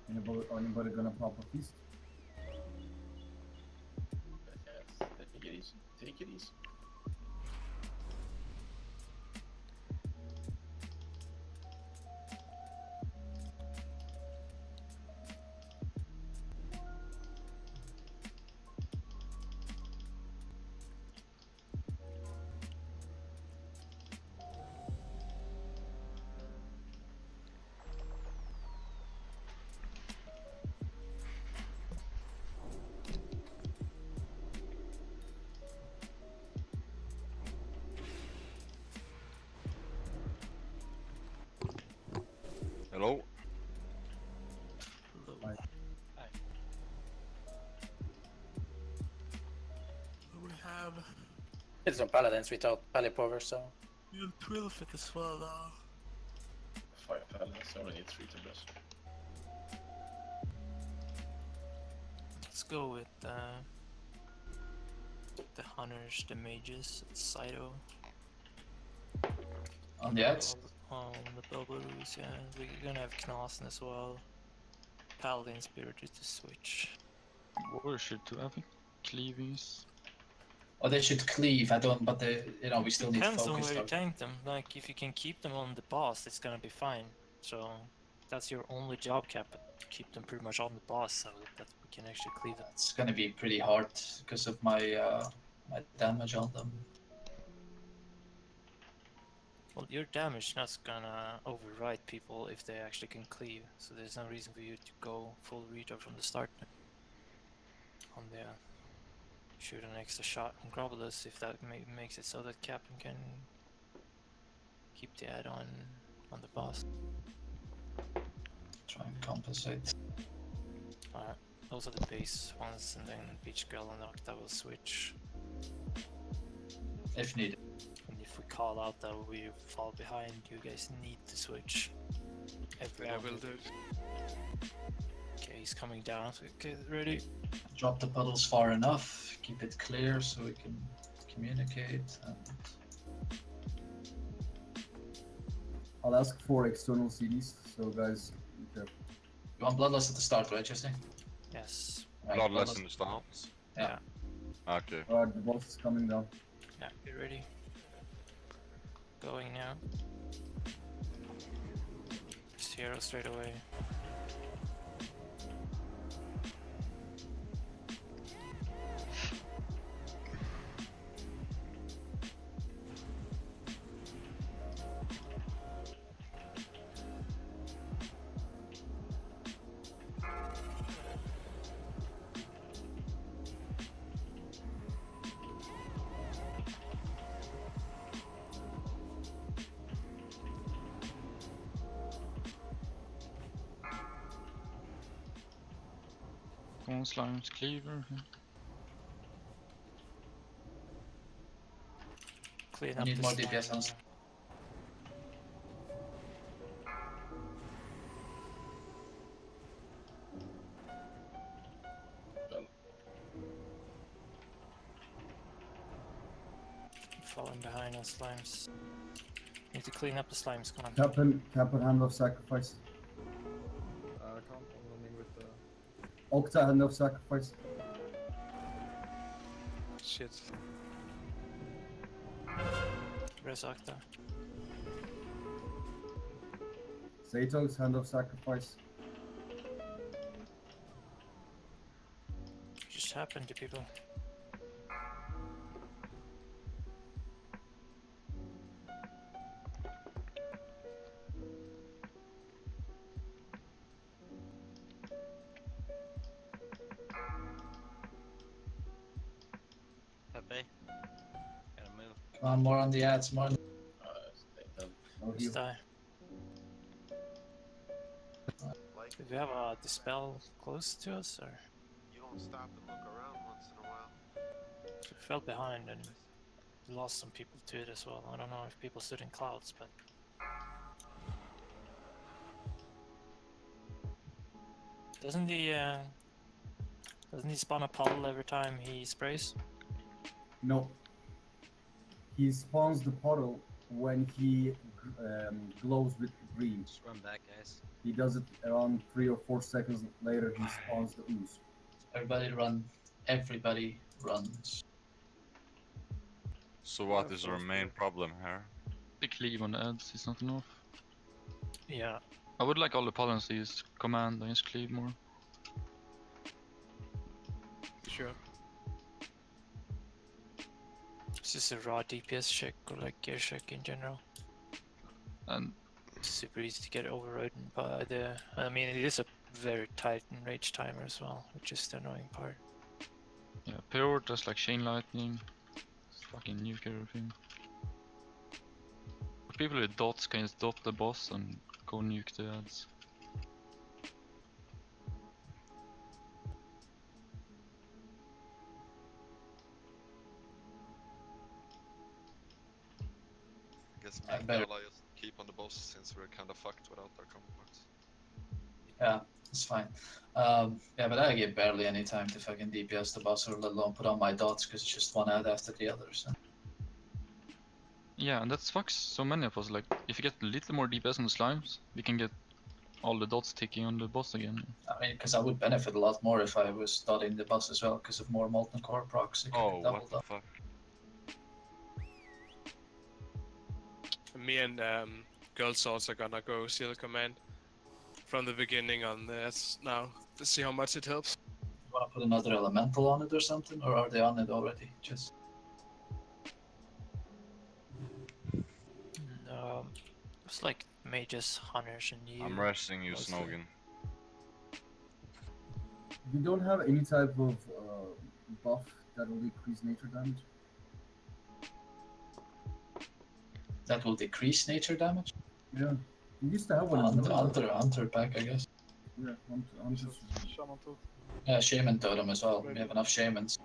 Anybody gonna pop a feast? Yes, take it easy. Take it easy. Hello? Hello. Hi. Hi. We have It's some paladins without pally power, so you 12 it as well now. 5 paladins, only need 3 to bless. Let's go with the hunters, the mages, Saito. on the ads. The Grobbulus, yeah. We're gonna have Knasen as well. Paladin Spirit is to switch. Warrior too, I think. Cleavings. Oh, they should cleave. I don't, but they, we still need Depends on focus where you though. tank them. Like, if you can keep them on the boss, it's gonna be fine. So, that's your only job cap. Keep them pretty much on the boss so that we can actually cleave them. It's gonna be pretty hard because of my my damage on them. Well, your damage is not gonna override people if they actually can cleave, so there's no reason for you to go full retard from the start. On the shoot an extra shot on Grobbulus if that makes it so that Captain can keep the add-on on the boss. Try and compensate. Alright, those are the base ones, and then Beach Girl and Octa will switch. If needed. And if we call out that we fall behind, you guys need to switch. Everyone will do. Okay, he's coming down, so get ready. Drop the puddles far enough. Keep it clear so we can communicate. And I'll ask for external CDs, so guys, be careful. you want bloodlust at the start, right, Jesse? Yes. Right, Bloodless in the start? Yeah. Okay. Alright, the boss is coming down. Yeah, get ready. Going now. Just hero straight away. One slime's cleaver. Clean I up need the more slime. DPS on. Falling behind on slimes. Need to clean up the slimes, come on. Captain Hand of Sacrifice. Can't, I'm running with the... Octa Hand of Sacrifice. Shit. Res Octa. Zato's Hand of Sacrifice. Just happened to people. Pepe. Gotta move. Come on, more on the ads, more. Stay down. Oh, Just heal. die. Do we have a dispel close to us, or? You don't stop and look around once in a while. We fell behind and we lost some people to it as well. I don't know if people stood in clouds, but... Doesn't he spawn a puddle every time he sprays? No. He spawns the puddle when he glows with green. Just run back, guys. He does it around 3 or 4 seconds later. He spawns the ooze. Everybody run. Everybody runs. So what is our main problem here? The cleave on the ads is not enough. Yeah, I would like all the paladins to use command and use cleave more. Sure. it's just a raw DPS check or like gear check in general. And It's super easy to get overridden by the. I mean, it is a very tight enrage timer as well, which is the annoying part. yeah, Pure does like chain lightning. It's fucking nuke everything. People with dots can just dot the boss and go nuke the ads. I guess me I and better- Gala just keep on the boss since we're kinda fucked without our combo box. Yeah, it's fine. Yeah, but I get barely any time to fucking DPS the boss or let alone put on my dots because it's just one ad after the other. So. Yeah, and that fucks so many of us. Like, if you get a little more DPS on the slimes, we can get all the dots ticking on the boss again. I mean, because I would benefit a lot more if I was dotting the boss as well because of more molten core procs. It could Oh, double what the up. fuck? Me and girls also gonna go seal command from the beginning on this now to see how much it helps. You want to put another elemental on it or something, or are they on it already? Just No, it's like mages, hunters, and you. I'm resting you, mostly. Snogan. We don't have any type of buff that will decrease nature damage. that will decrease nature damage. Yeah, we used to have one. in Hunter pack, I guess. Yeah, This is Shaman Tooth. Yeah, shaman totem as well. We have enough shamans.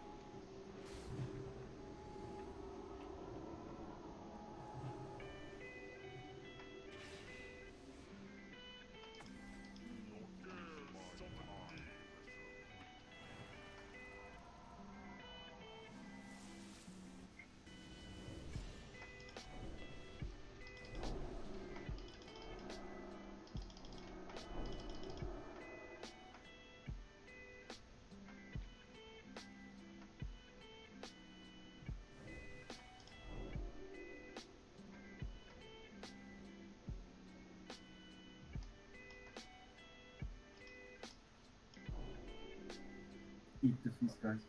Eat the feast, guys.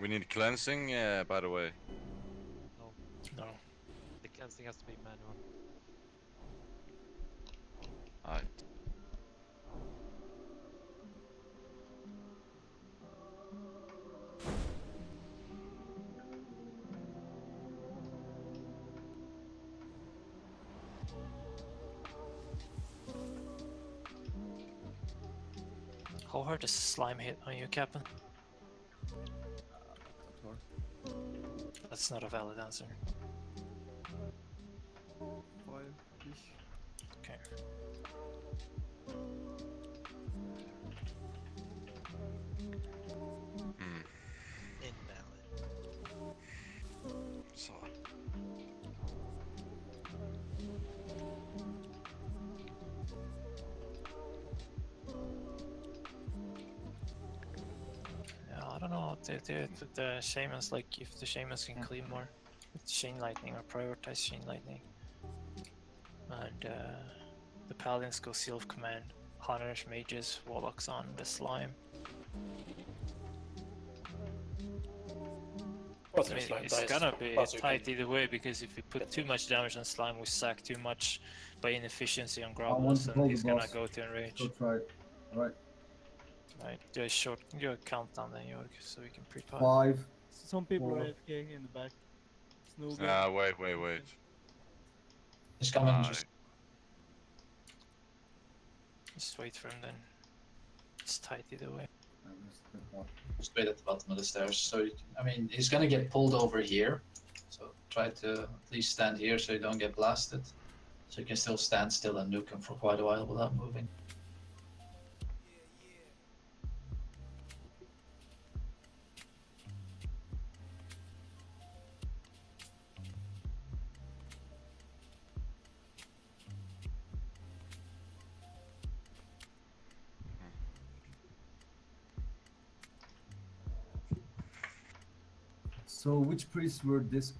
We need cleansing, by the way. No. The cleansing has to be manual. Aye. How hard does slime hit on you, Captain? That's not a valid answer. 5-ish. Okay. Hmm. Invalid. So. Yeah, I don't know. The shamans, like, if the shamans can cleave more with chain lightning or prioritize chain lightning, and the paladins go seal of command, hunters, mages, warlocks on the slime. I mean, it's gonna be tight either way because if we put too much damage on slime, we sack too much by inefficiency on want Grobbulus, to and hold he's the gonna boss. go to enrage. Go try it. Alright. Right, do a short, do a countdown then, Jorg, so we can prepare. 5. Some people Four. are AFK in the back. Snoop. Wait. It's coming. Aye. Just Just wait for him then. It's tight either way. Straight at the bottom of the stairs. So I mean, he's gonna get pulled over here. So try to at least stand here so you don't get blasted. So you can still stand still and nuke him for quite a while without moving. So which priests were disc?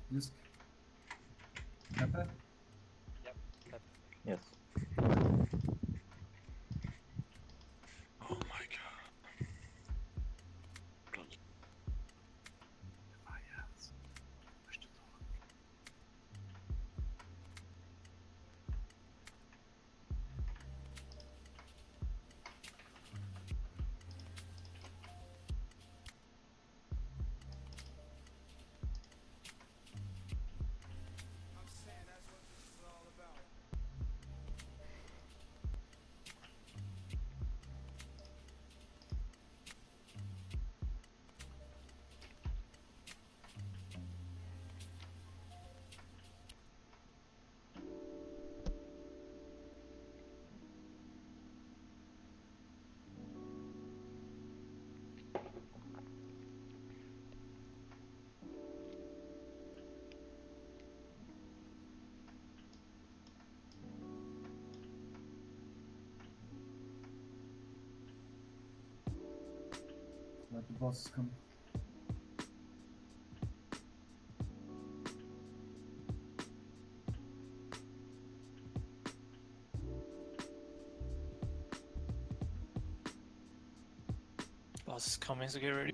Pepe? Yes. Oh my god. Let the boss come. Boss is coming, so get ready.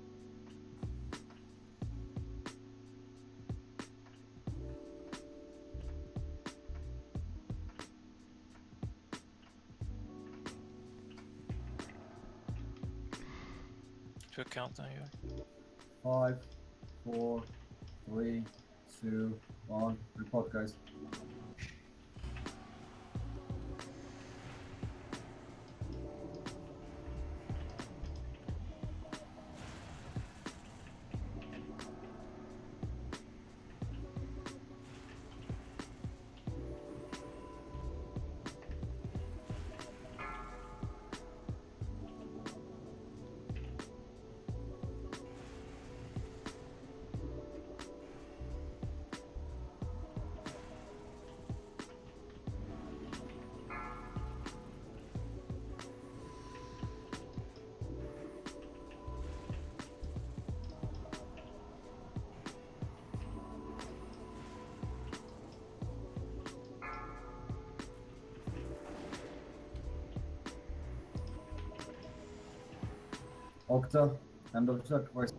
To a countdown here. 5, 4, 3, 2, 1. Report, guys. Octa, end of sacrifice.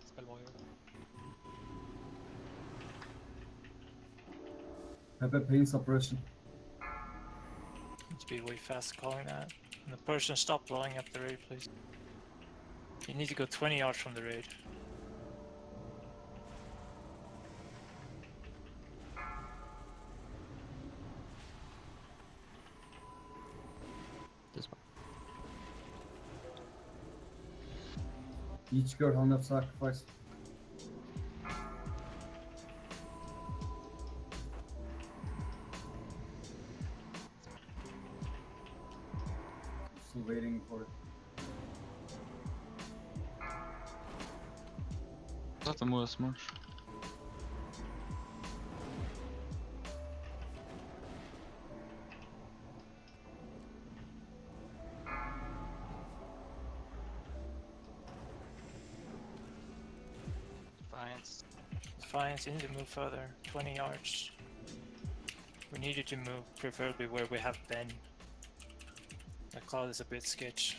Spellwire. Pepe pain suppression. Need to be way fast calling that. And the person stop blowing up the raid, please. You need to go 20 yards from the raid. This one. Each girl hand of sacrifice. Still waiting for it. Not the move as much. Defiance. Defiance, you need to move further. 20 yards. We need you to move, preferably where we have Ben. The cloud is a bit sketch.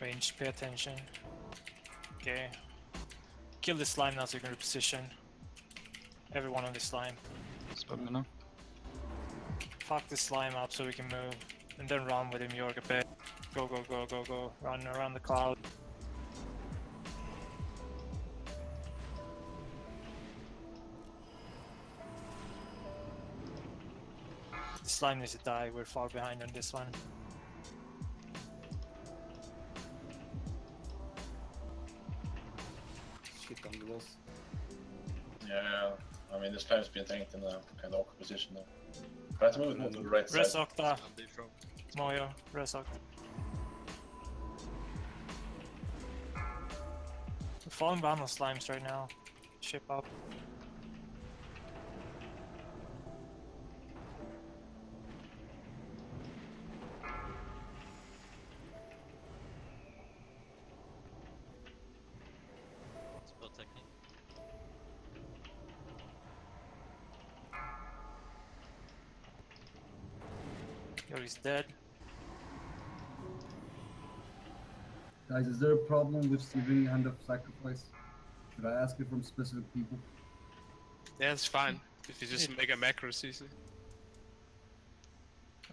Range, pay attention. Okay. Kill the slime now so you can reposition. Everyone on the slime. Spell me now. Fuck the slime up so we can move. And then run with him, York a bit. Go, go, go, go, go. Run around the cloud. The slime needs to die, we're far behind on this one. Shit on the walls. Yeah, I mean, the slime's been tanked in a kind of awkward position now. Try to move it more to the right Res side. Octa, And they from Moyo, Res Octa. We're falling behind on slimes right now. Ship up. Spell technique. Yori's dead. Guys, is there a problem with receiving Hand of Sacrifice? Should I ask it from specific people? Yeah, it's fine. If you just make a macro CC.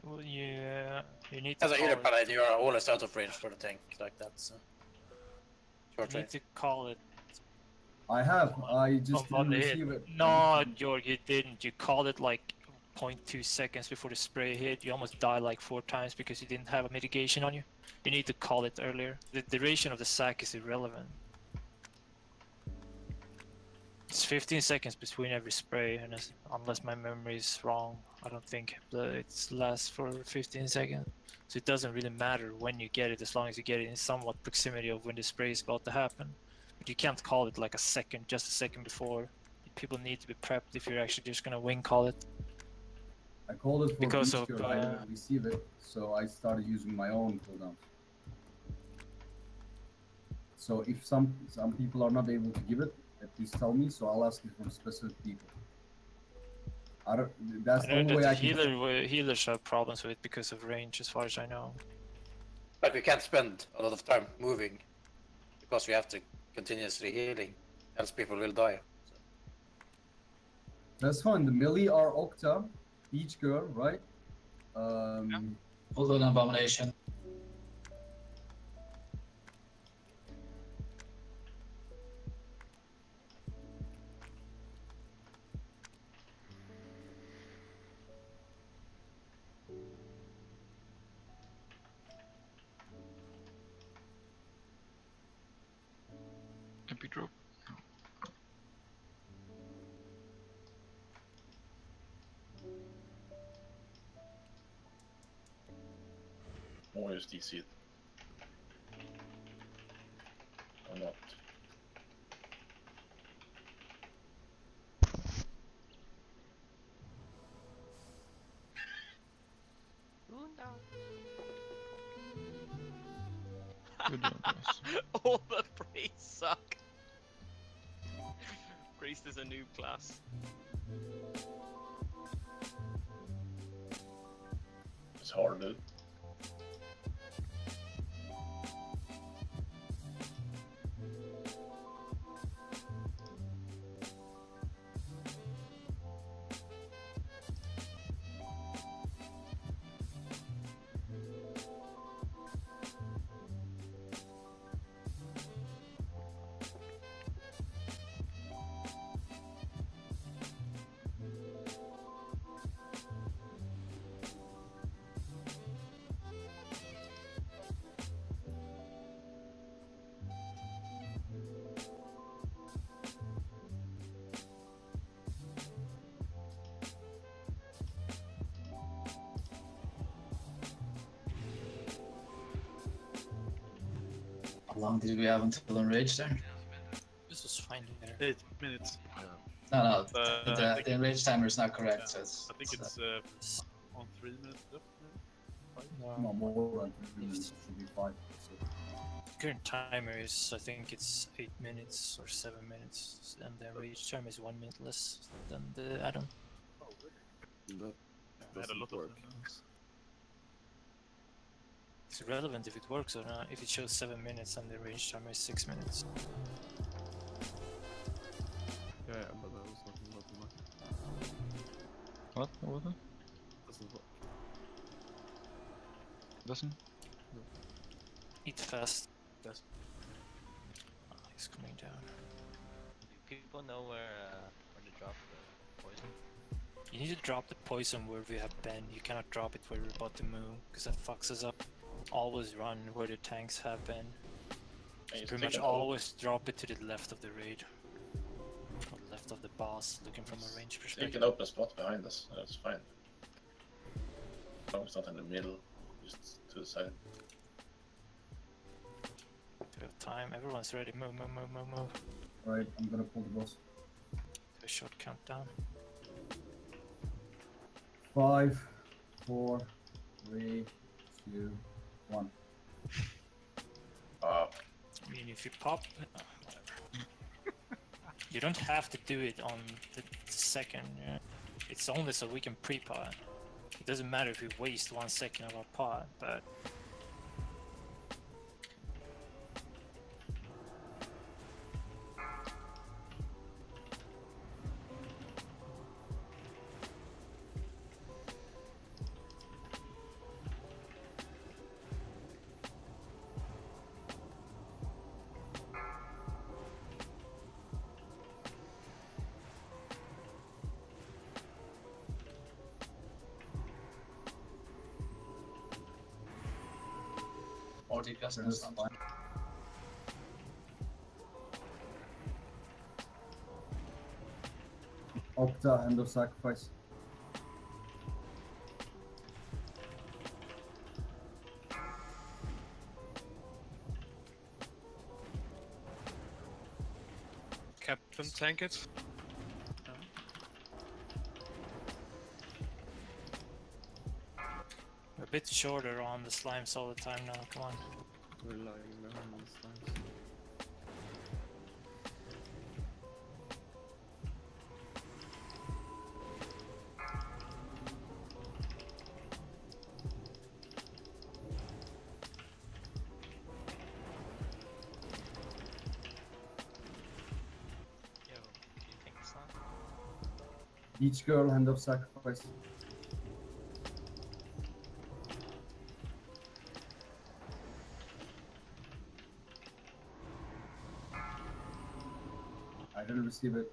Well, you need to As a call healer it. paladin, you are always out of range for the tank like that, so... Short You range. need to call it. I have. I just on didn't the hit. receive it. No, Georg, you didn't. You called it like 0.2 seconds before the spray hit. You almost died like 4 times because you didn't have a mitigation on you. You need to call it earlier. The duration of the sack is irrelevant. It's 15 seconds between every spray, and unless my memory is wrong, I don't think it lasts for 15 seconds. So it doesn't really matter when you get it, as long as you get it in somewhat proximity of when the spray is about to happen. But you can't call it like just a second before. People need to be prepped if you're actually just gonna wing call it. I called it for Because each of, girl. I didn't receive it, so I started using my own cooldowns. So if some people are not able to give it, at least tell me, so I'll ask it from specific people. I don't. That's I the know only that way the I can. healers have problems with it because of range, as far as I know. Like we can't spend a lot of time moving because we have to continuously healing, else people will die. So. That's fine. The melee are Octa, each girl, right? Hold on, Abomination. Epic drop. Or just DC it. Or not. Good job, guys. All the priests suck. Priest is a new class. It's hard, dude. How long did we have until enrage there? This was fine there. 8 minutes. No, I the think- enrage timer is not correct, so it's... I think it's on 3 minutes left. No more than 3 minutes. It should be 5. So. Current timer is, I think it's 8 minutes or 7 minutes, and the rage time is 1 minute less than the add-on. I had a lot of them. It's irrelevant if it works or not, if it shows 7 minutes and the range timer is 6 minutes. Yeah, but I was talking about the mic. What? What was it? Doesn't work. Doesn't? Eat fast. Yes. Oh, he's coming down. Do people know where to drop the poison? You need to drop the poison where we have been. You cannot drop it where we're about to move, because that fucks us up. Always run where the tanks have been. And you Pretty stick much it out. always drop it to the left of the raid. Or left of the boss, looking from a range Take perspective. an open spot behind us. That's fine. As long as it's not in the middle, just to the side. We have time. Everyone's ready. Move, move, move, move, move. Alright, I'm gonna pull the boss. Do a short countdown. 5, 4, 3, 2, 1. I mean, if you pop... whatever. You don't have to do it on the second. Yeah. It's only so we can pre-pot. It doesn't matter if we waste 1 second of our pot, but... Or the custom That's stuff. fine. Octa, end of sacrifice. Captain, tank it. We're a bit shorter on the slimes all the time now, come on. We're lagging behind on the slimes. Yo, do you think it's not? Beach girl, end of sacrifice. I didn't receive it.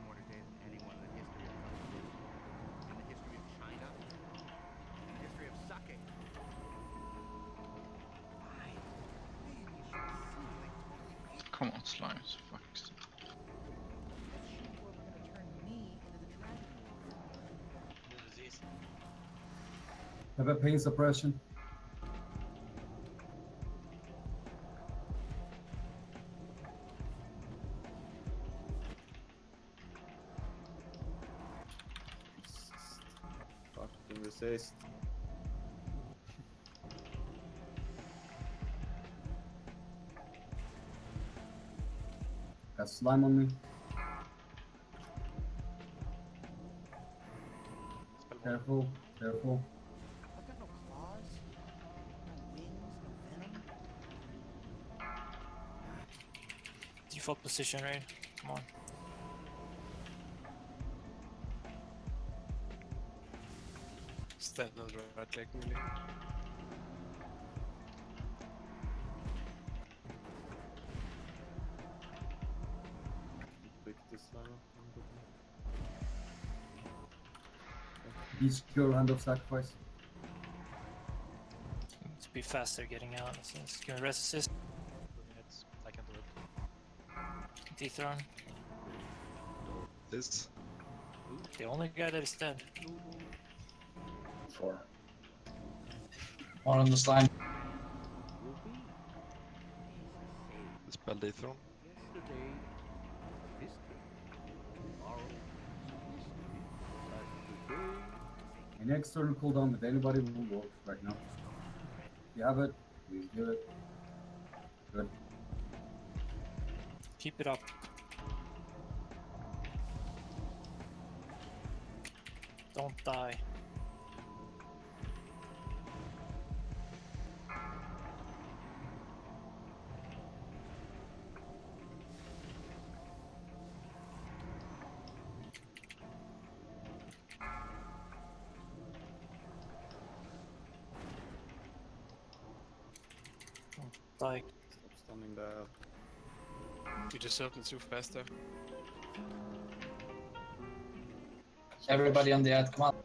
More today than anyone in the history of China. In the history of China. In the history of sake. Why? Maybe you should have seen they totally ate Come on, slimes. Fuck's sake. that shit were gonna turn me into the dragon lord. The disease. Have a pain suppression. Fucking resist. Got slime on me. Careful, careful. I've got no claws, no wings, no venom. Default position, right? Come on. Stand on the right click, really. Pick this slime up. I'm looking. Beach girl, end of sacrifice. Need to be faster getting out. So it's gonna rest assist. 2 minutes. I can do it. Dethrone. This. The only guy that is dead. 4. More on the slime. Spell Dethrone. Yesterday, history. Tomorrow, history. But today, Any external cooldown with anybody will work right now. If you have it, please do it. Good. Keep it up. Don't die. die. Stop stunning that. You just opened too fast there. Everybody on the ad, come on.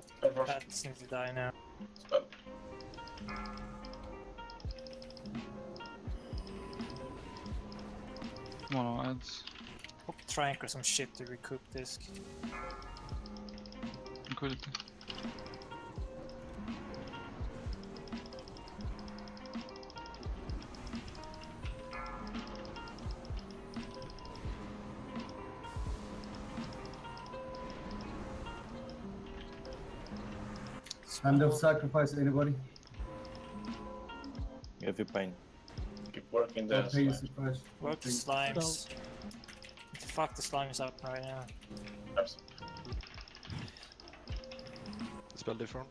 Bats need to die now. Spell. Come on, ads. Hope Trank or some shit to recoup this. Liquidity. Hand of sacrifice, anybody? If you pain. Keep working the Don't pay your slime. sacrifice. Work the slimes. Fuck the slimes up right now. Spell different.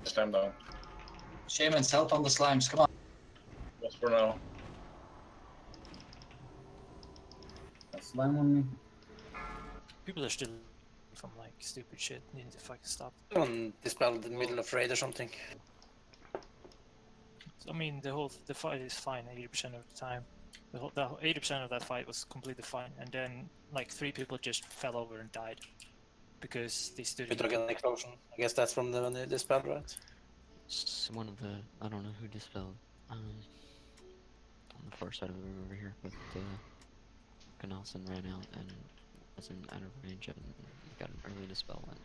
Slime down. Shamans, help on the slimes, come on. Just for now. Got slime on me. People are still from like stupid shit. Need to fucking stop. Someone dispelled in the middle of raid or something. I mean, the fight is fine 80% of the time. The 80% of that fight was completely fine, and then like 3 people just fell over and died because they stood. With an explosion. I guess that's from the when they dispelled, right? One of the, I don't know who dispelled, on the far side of the river here, but Canalson ran out and wasn't out of range and got an early dispel and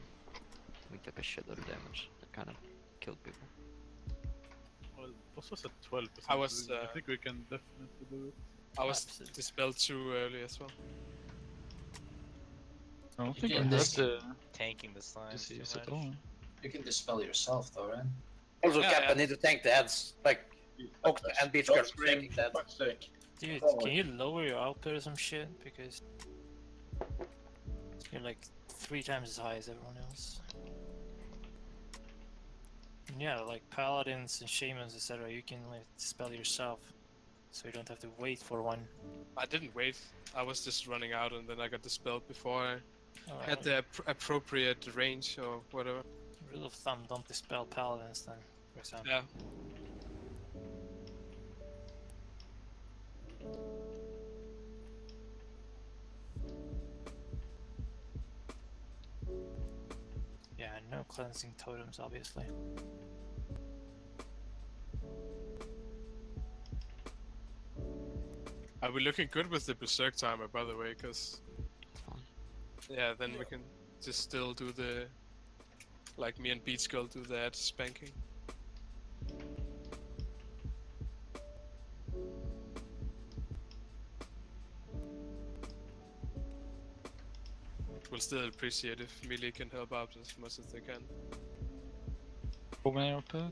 we took a shitload of damage. It kind of killed people. Well, boss was at 12%. I was, I think we can definitely do it. I was dispelled too early as well. I don't You think I can heard dis- Tanking the slime. disease at all. You can dispel yourself though, right? Also, Yeah, Cap, yeah. I need to tank the ads. Like, Oak and Beach Don't Girl scream, tanking the ads. fuck's sake. Dude, Oh. can you lower your output or some shit? Because you're like 3 times as high as everyone else. And yeah, like paladins and shamans, etc. You can like dispel yourself, so you don't have to wait for one. I didn't wait. I was just running out and then I got dispelled before I Alright. had the appropriate range or whatever. Rule of thumb: don't dispel paladins then, for example. Yeah. Yeah, no cleansing totems, obviously. Are we looking good with the berserk timer, by the way? Because yeah, then we can just still do the, like me and Beach Girl do that spanking. We'll still appreciate if melee can help out as much as they can. Open air pad.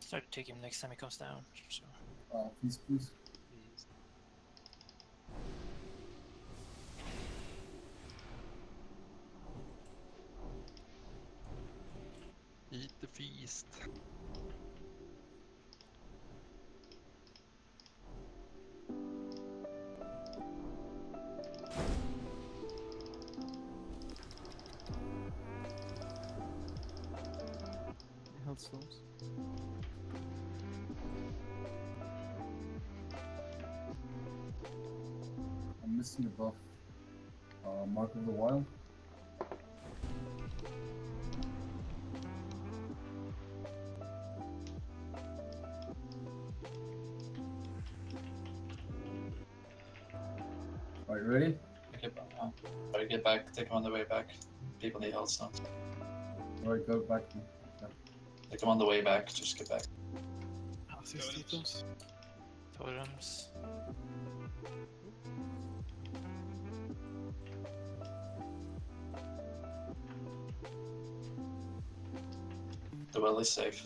Try to take him next time he comes down. So. Please. Eat the feast. Health stones. I'm missing a buff. Mark of the Wild. Alright, ready? Gotta get back, take him on the way back. People need health stones. Alright, go back. Take him on the way back, just get back. Totems. The well is safe.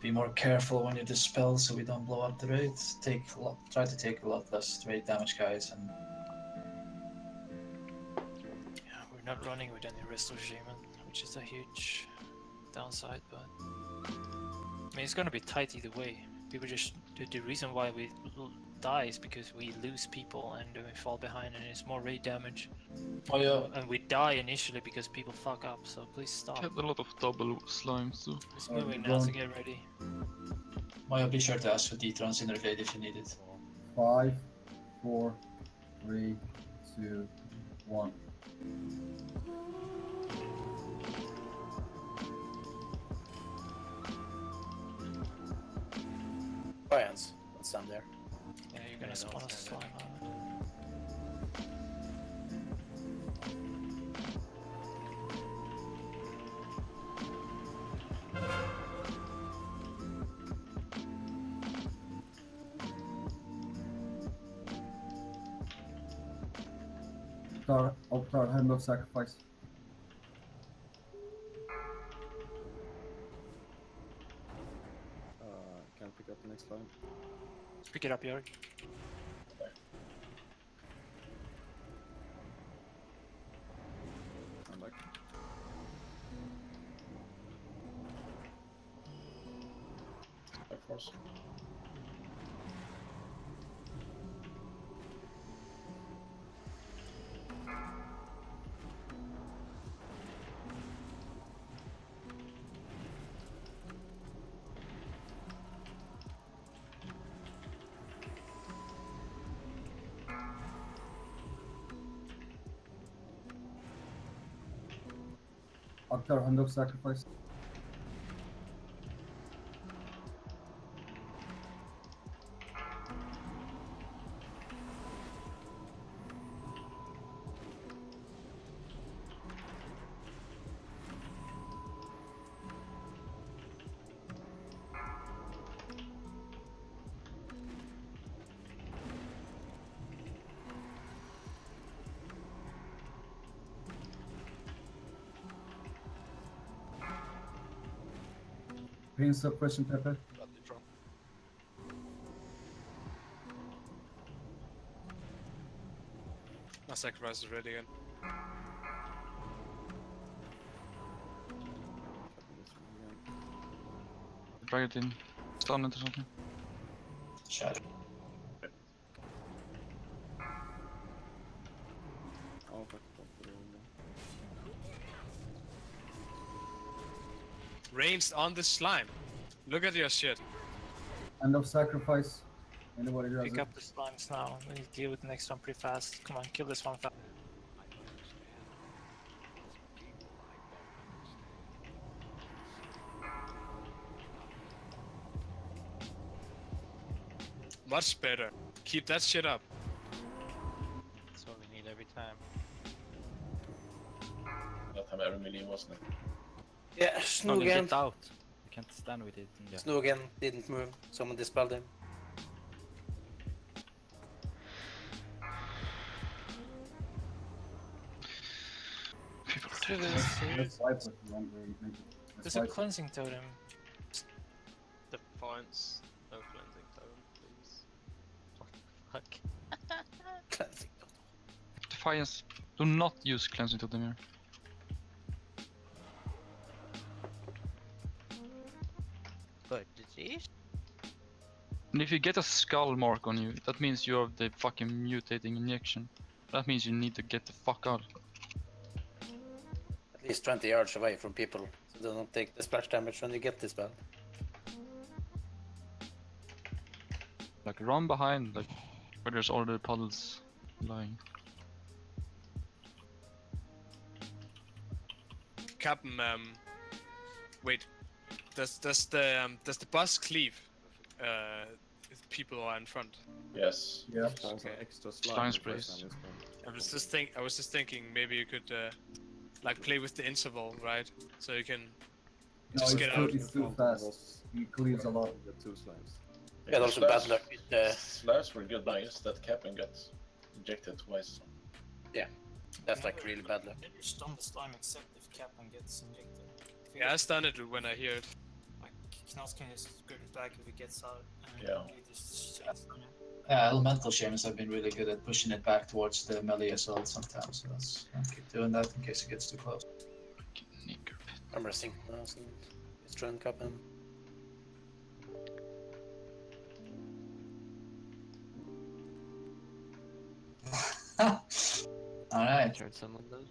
Be more careful when you dispel so we don't blow up the raid. Try to take a lot less raid damage, guys, and Yeah, we're not running with any Restore Shaman, which is a huge downside, but I mean it's gonna be tight either way. People just the reason why we die is because we lose people and we fall behind and it's more raid damage. Oh yeah. And we die initially because people fuck up, so please stop. Get a lot of double slimes too. It's moving now, so get ready. Maya, be sure to ask for D-Trons in the raid if you need it. 5, 4, 3, 2, 1. Giants, let's stand there. Yeah, you're gonna spawn a slime on it. Octar, hand of sacrifice. Can't pick up the next line. Pick it up, York. I'm back. Of course. Octar, hand of sacrifice. Pain suppression pepper. My sacrifice is ready again. Drag it in. Stun it or something. Shadow. Oh, fuck. Ranged on the slime. Look at your shit. Hand of sacrifice. Anybody who has Pick it? up the slimes now. We need to deal with the next one pretty fast. Come on, kill this one fast. Much better. Keep that shit up. That's what we need every time. That time every melee wasn't it? Yeah, No, Snoogan. get out. You can't stand with it. Yeah. Snoogan didn't move. Someone dispelled him. People are So dead. Let's wipe it. You want to make it. Let's There's a wipe it. cleansing totem. Defiance. No cleansing totem, please. What the fuck? Cleansing. Defiance. Do not use cleansing totem here. Good disease? And if you get a skull mark on you, that means you have the fucking mutating injection. That means you need to get the fuck out. At least 20 yards away from people, so they don't take the splash damage when you get dispelled. Like run behind, like where there's all the puddles lying. Captain, wait. Does the bus cleave? If people are in front. Yes. Yeah. Spawns an extra slime Slime the first sprays. time you spawn. I was just thinking maybe you could like play with the interval, right? So you can No, just it's get too, out. it's too fast. He cleaves a lot. Get 2 slimes. Yeah, also bad luck with the. Slash were good nice. That Captain got ejected twice. Yeah, that's like really bad luck. Never stun the slime except if Kaplan gets injected. Yeah, I stun it when I hear it. Like Knaus can just grip it back if it gets out. And Yeah. you just stun it. Elemental Shamans have been really good at pushing it back towards the melee assault sometimes, so I'll keep doing that in case it gets too close. I'm resting. It's trying to happen. Alright. Tried some of those.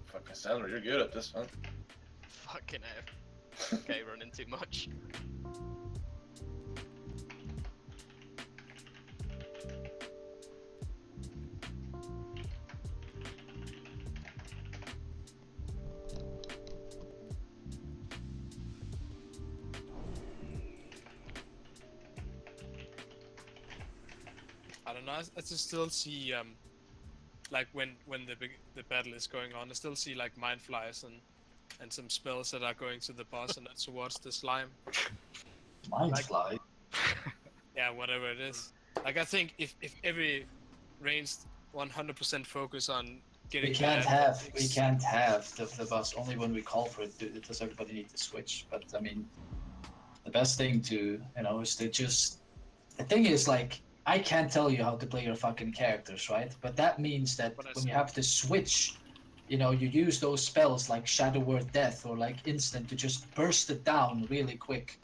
Fucking Sandra, you're good at this, man. Fucking F. Okay, running too much. I don't know. I just still see like when the battle is going on, I still see like mind flies and some spells that are going to the boss and that's towards the slime. Mind fly? Yeah, whatever it is. Like I think if every ranged 100% focus on getting We can't have the boss only when we call for it. Does everybody need to switch? But I mean, the best thing to is to just. The thing is, like, I can't tell you how to play your fucking characters, right? But that means that when you have to switch, you use those spells like Shadow Word Death or like Instant to just burst it down really quick.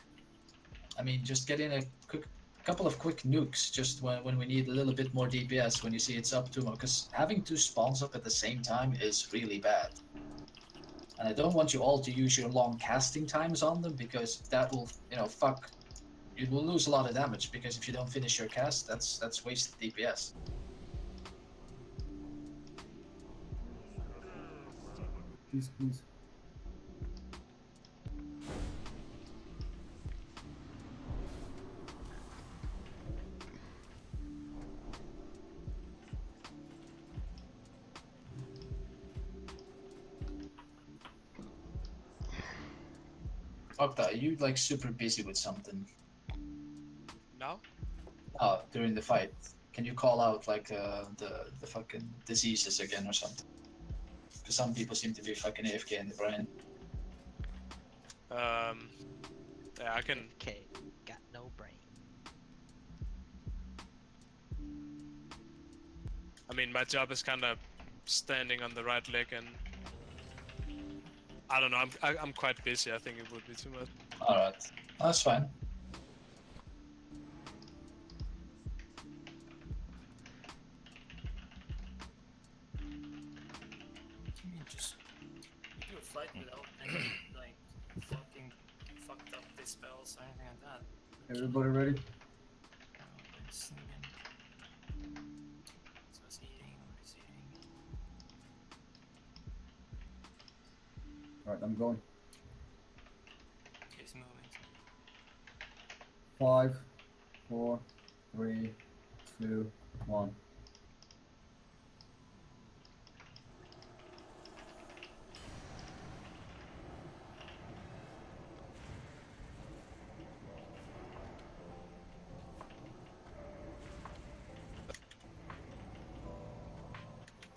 I mean, just get in a couple of quick nukes just when we need a little bit more DPS when you see it's up too much. Because having 2 spawns up at the same time is really bad. And I don't want you all to use your long casting times on them because that will, fuck. You will lose a lot of damage because if you don't finish your cast, that's wasted DPS. Please, please. Fuck that, are you like super busy with something? Now? Oh, during the fight. Can you call out like the fucking diseases again or something? Because some people seem to be fucking AFK in the brain. Yeah, I can. Okay, got no brain. I mean, my job is kind of standing on the right leg, and I don't know. I'm quite busy. I think it would be too much. All right, that's fine. Can you just do a fight without any like fucking fucked up dispels or anything like that? Everybody ready? So it's eating or is eating. Alright, I'm going. Okay, it's moving. 5, 4, 3, 2, 1.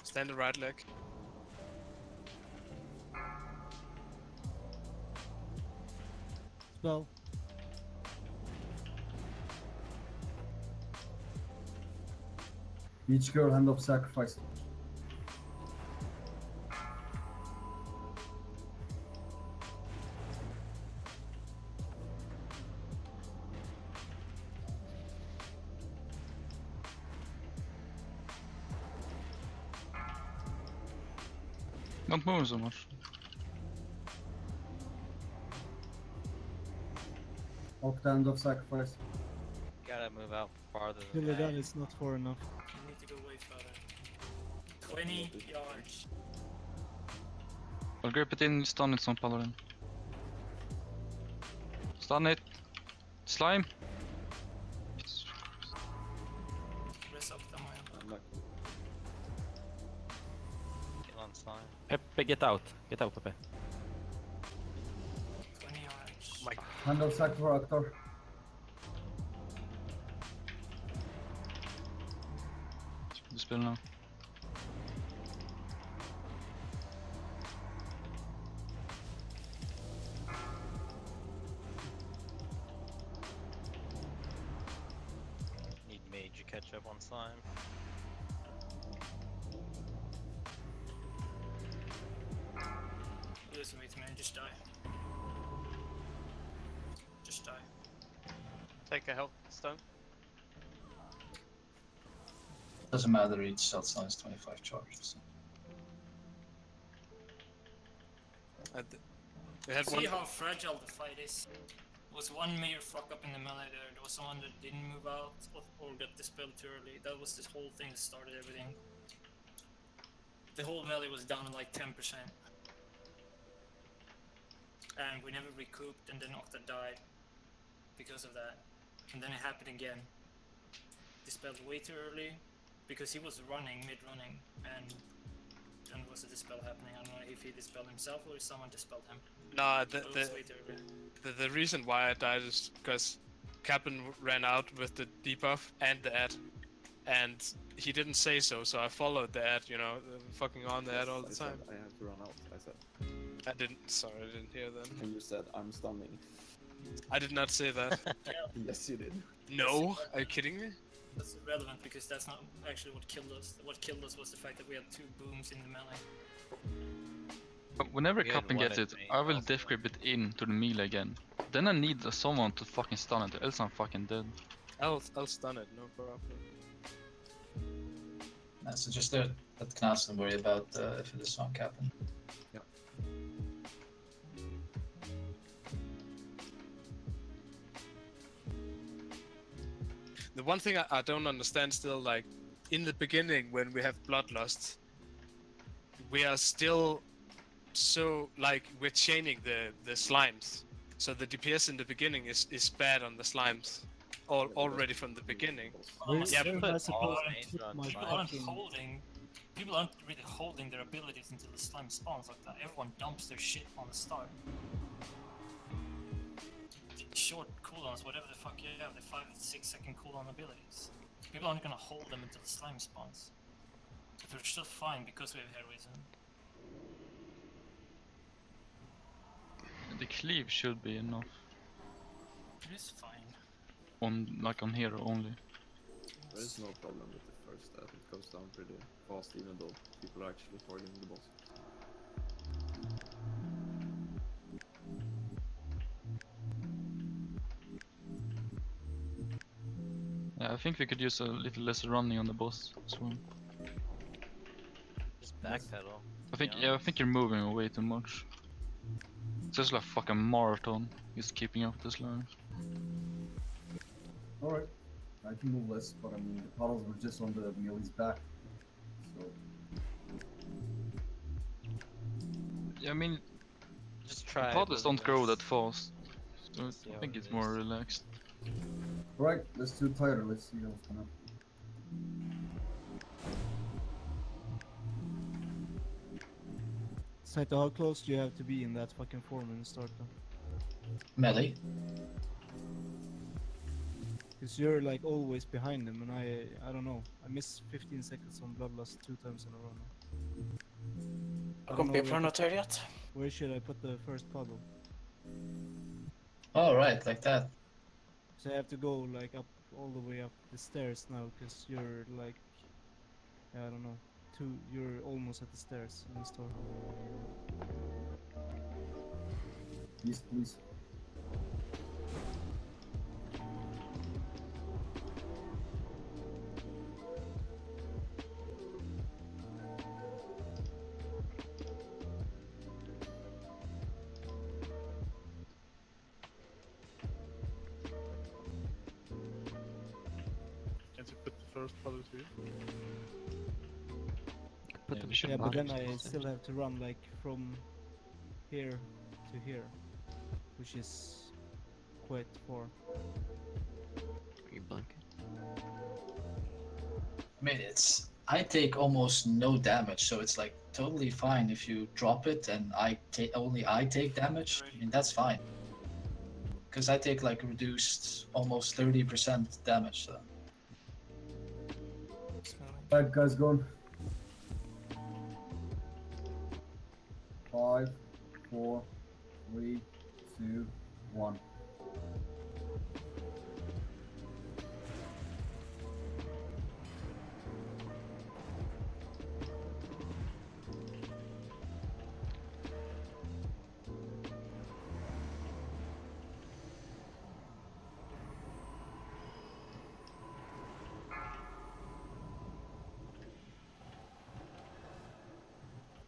Stand the right leg. Spell. Each girl hand of sacrifice. Don't move so much. Octa hand of sacrifice. Gotta move out farther. Till then, it's not far enough. You need to go way further. 20 yards. I'll grip it in, stun it some paladin. Stun it. Slime. Rest up them. I'm not. Kill on slime. Pepe, get out. Get out, Pepe. 20 orange. My Handle sack for actor. Dispel now. Need mage to catch up on slime. Listen with me, just die. Just die. take a health stone. Doesn't matter, each cell stone is 25 charges. And they had See one. how fragile the fight is. There was one major fuck up in the melee there. There was someone that didn't move out or got dispelled too early. That was this whole thing that started everything. The whole melee was down to like 10%. And we never recouped, and then Octa died because of that. And then it happened again. Dispelled way too early because he was running, mid-running, and then was a dispel happening. I don't know if he dispelled himself or if someone dispelled him. Nah, But it was way too early. the reason why I died is because Captain ran out with the debuff and the ad, and he didn't say so, so I followed the ad, you know, fucking on the ad all the time. I have to run out, I said. I didn't, sorry, I didn't hear that. And you said, I'm stunning. I did not say that. Yes, you did. No? Are you kidding me? That's irrelevant because that's not actually what killed us. What killed us was the fact that we had 2 booms in the melee. But whenever We had Captain one gets at it, me I will also. death grip it into the melee again. Then I need someone to fucking stun it, else I'm fucking dead. I'll stun it, no problem. So just let Knasten worry about if it is on Captain. Yeah. The one thing I don't understand still, like, in the beginning when we have bloodlust, we are still so, like, we're chaining the slimes. So the DPS in the beginning is bad on the slimes. Already from the beginning. Yeah, but People aren't really holding their abilities until the slime spawns like that. Everyone dumps their shit on the start. Short cooldowns, whatever the fuck you have, the 5 to 6 second cooldown abilities. People aren't gonna hold them until the slime spawns. But we're still fine because we have heroism. The cleave should be enough. It is fine. On hero only. There is no problem with the first stat, it goes down pretty fast even though people are actually targeting the boss. Yeah, I think we could use a little less running on the boss as well. Just backpedal. I think you're moving way too much. It's just like fucking marathon, just keeping up this line. Alright, I can move less, but I mean the puddles were just on the melee's back. So Yeah, I mean, Just try. the puddles don't grow moving that fast, so See I how think it it's is. more relaxed. alright, let's do tighter, let's see what's gonna happen. Saito, how close do you have to be in that fucking form in the start though? Melee? Because you're like always behind him, and I don't know. I missed 15 seconds on Bloodlust 2 times in a row now. I don't know People are where not to- here yet. Where should I put the first puddle? Oh, right, like that. So I have to go like up all the way up the stairs now, because you're like, I don't know, you're almost at the stairs in the store. Please, please. Can't you put the first puddle to you? Put them shit Yeah, but back. then I still have to run like from here to here, which is quit for? You blank. I mean, I take almost no damage, so it's like totally fine if you drop it and only I take damage. I mean, that's fine. Because I take like reduced almost 30% damage. So. Alright, guys, gone. 5, 4, 3, 2, 1.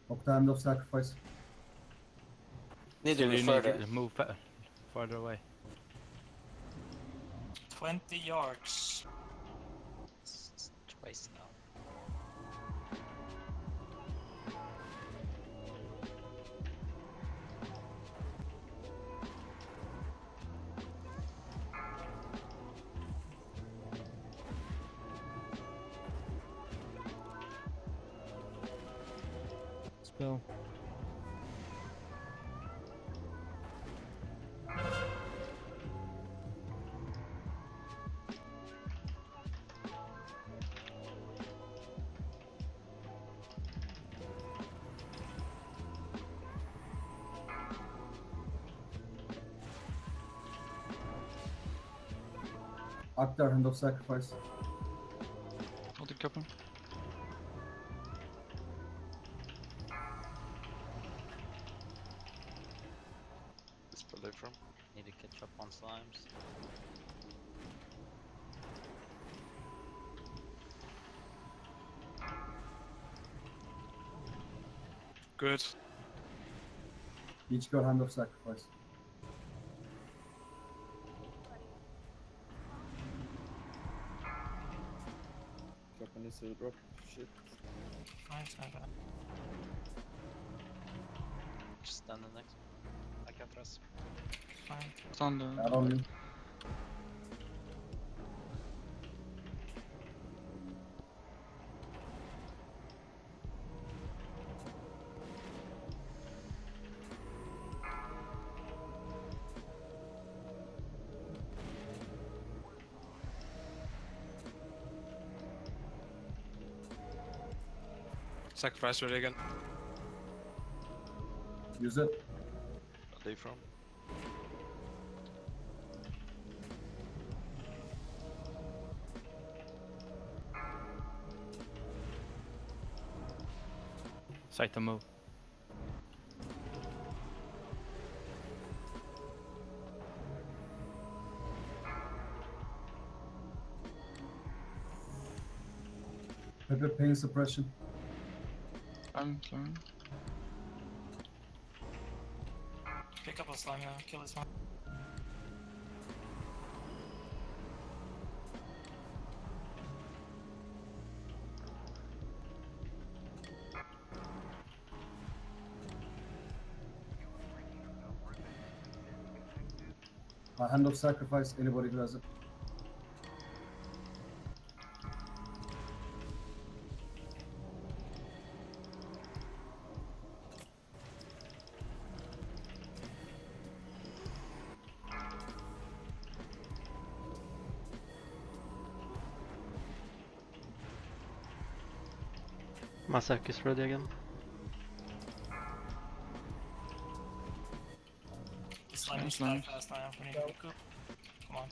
Up to Hand of Sacrifice. Need to Still, move you further. need to move farther away. 20 yards. Twice now. Spell. Aktar, Hand of Sacrifice. Hold the couple. Dispel day from. Need to catch up on slimes. Good. Each got Hand of Sacrifice. Klockan needs to drop. Shit. Nice, not bad. Just stun the next one. I can't trust. Fine. Stun the. Not on you. Sacrifice ready again. Use it. Day from. Sight to move. Pepper Pain Suppression. I'm fine. Pick up a slime now, kill this one. Hand of Sacrifice, anybody who has it. Masak is ready again. The slime is die fast now, we need to pick up. Come on.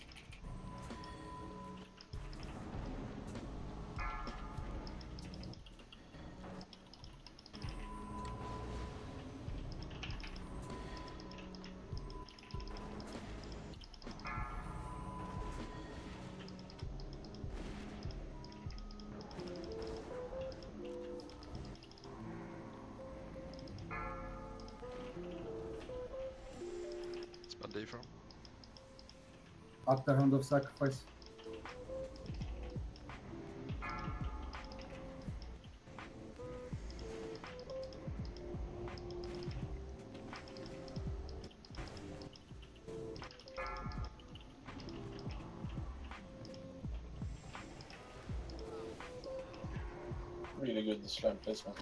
Dispel day from. Aktar, Hand of Sacrifice. really good slime placement.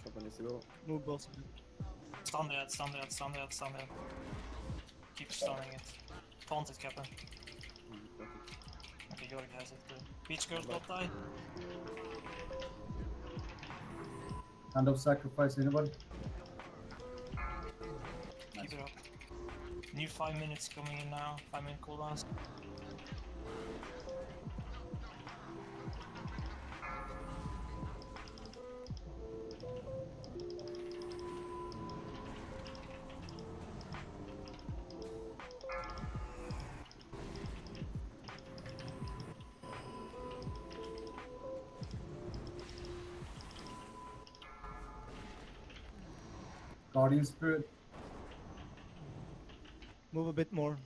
Kappa needs to go. Move boss a bit. Stun that, stun that, stun that, stun that. Keep stunning it. Taunt it, Kappa. Okay, Jorg has it. Beach girl don't die. Hand of sacrifice, anybody? Keep it up. New 5 minutes coming in now. 5-minute cooldowns. Guardian Spirit. Move a bit more.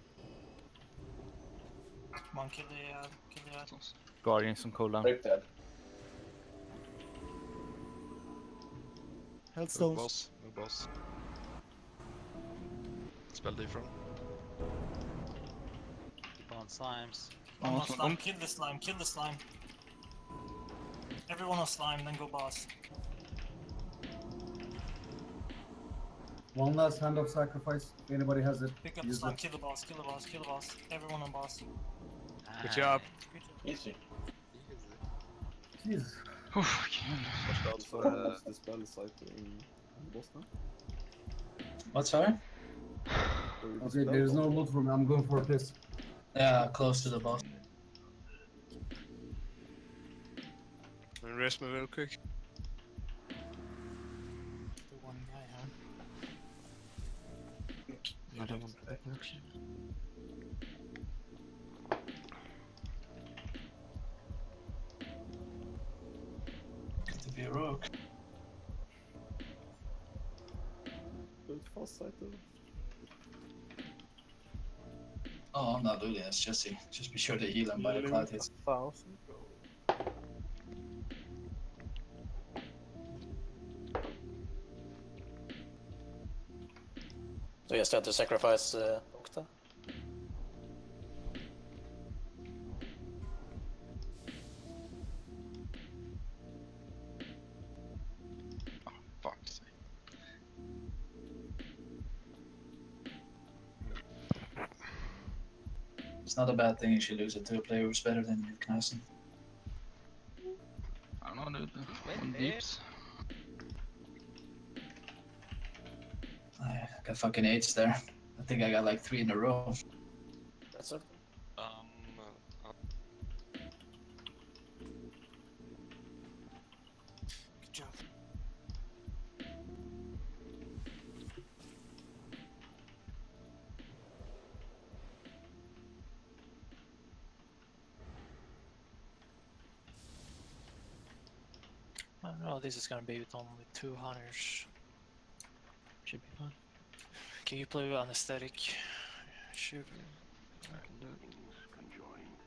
Come on, kill the Guardians on cooldown. Break dead. Health Move stones. boss. Move boss. Spell different. Keep on slimes. One more slime. Kill the slime, kill the slime. Everyone on slime, then go boss. One last hand of sacrifice. If anybody has it, Pick up the use slime, it. kill the boss, kill the boss, kill the boss. Everyone on boss. Good job. Easy. Jesus. Watch out So for use the spell site in the boss now. What's sorry? Or you Okay, dispel there's boss. no loot for me. I'm going for this. Yeah, close to the boss. Rest me real quick. The one guy, huh? Another one for action. Good to be a rogue. Do it fast site though. Oh, I'm not doing this, Jesse. Just be sure to heal him by the cloud hits. 1,000 gold. So you still have to sacrifice Octa? Fuck's sake. It's not a bad thing if you lose it to a player who's better than you, Knassen. I don't know, dude. On deeps. I got fucking 8s there. I think I got like 3 in a row. That's it. Good job. I don't know, this is gonna be with only 2 hunters. Should be fine. Can you play with anesthetic? Shoot. Conjoined.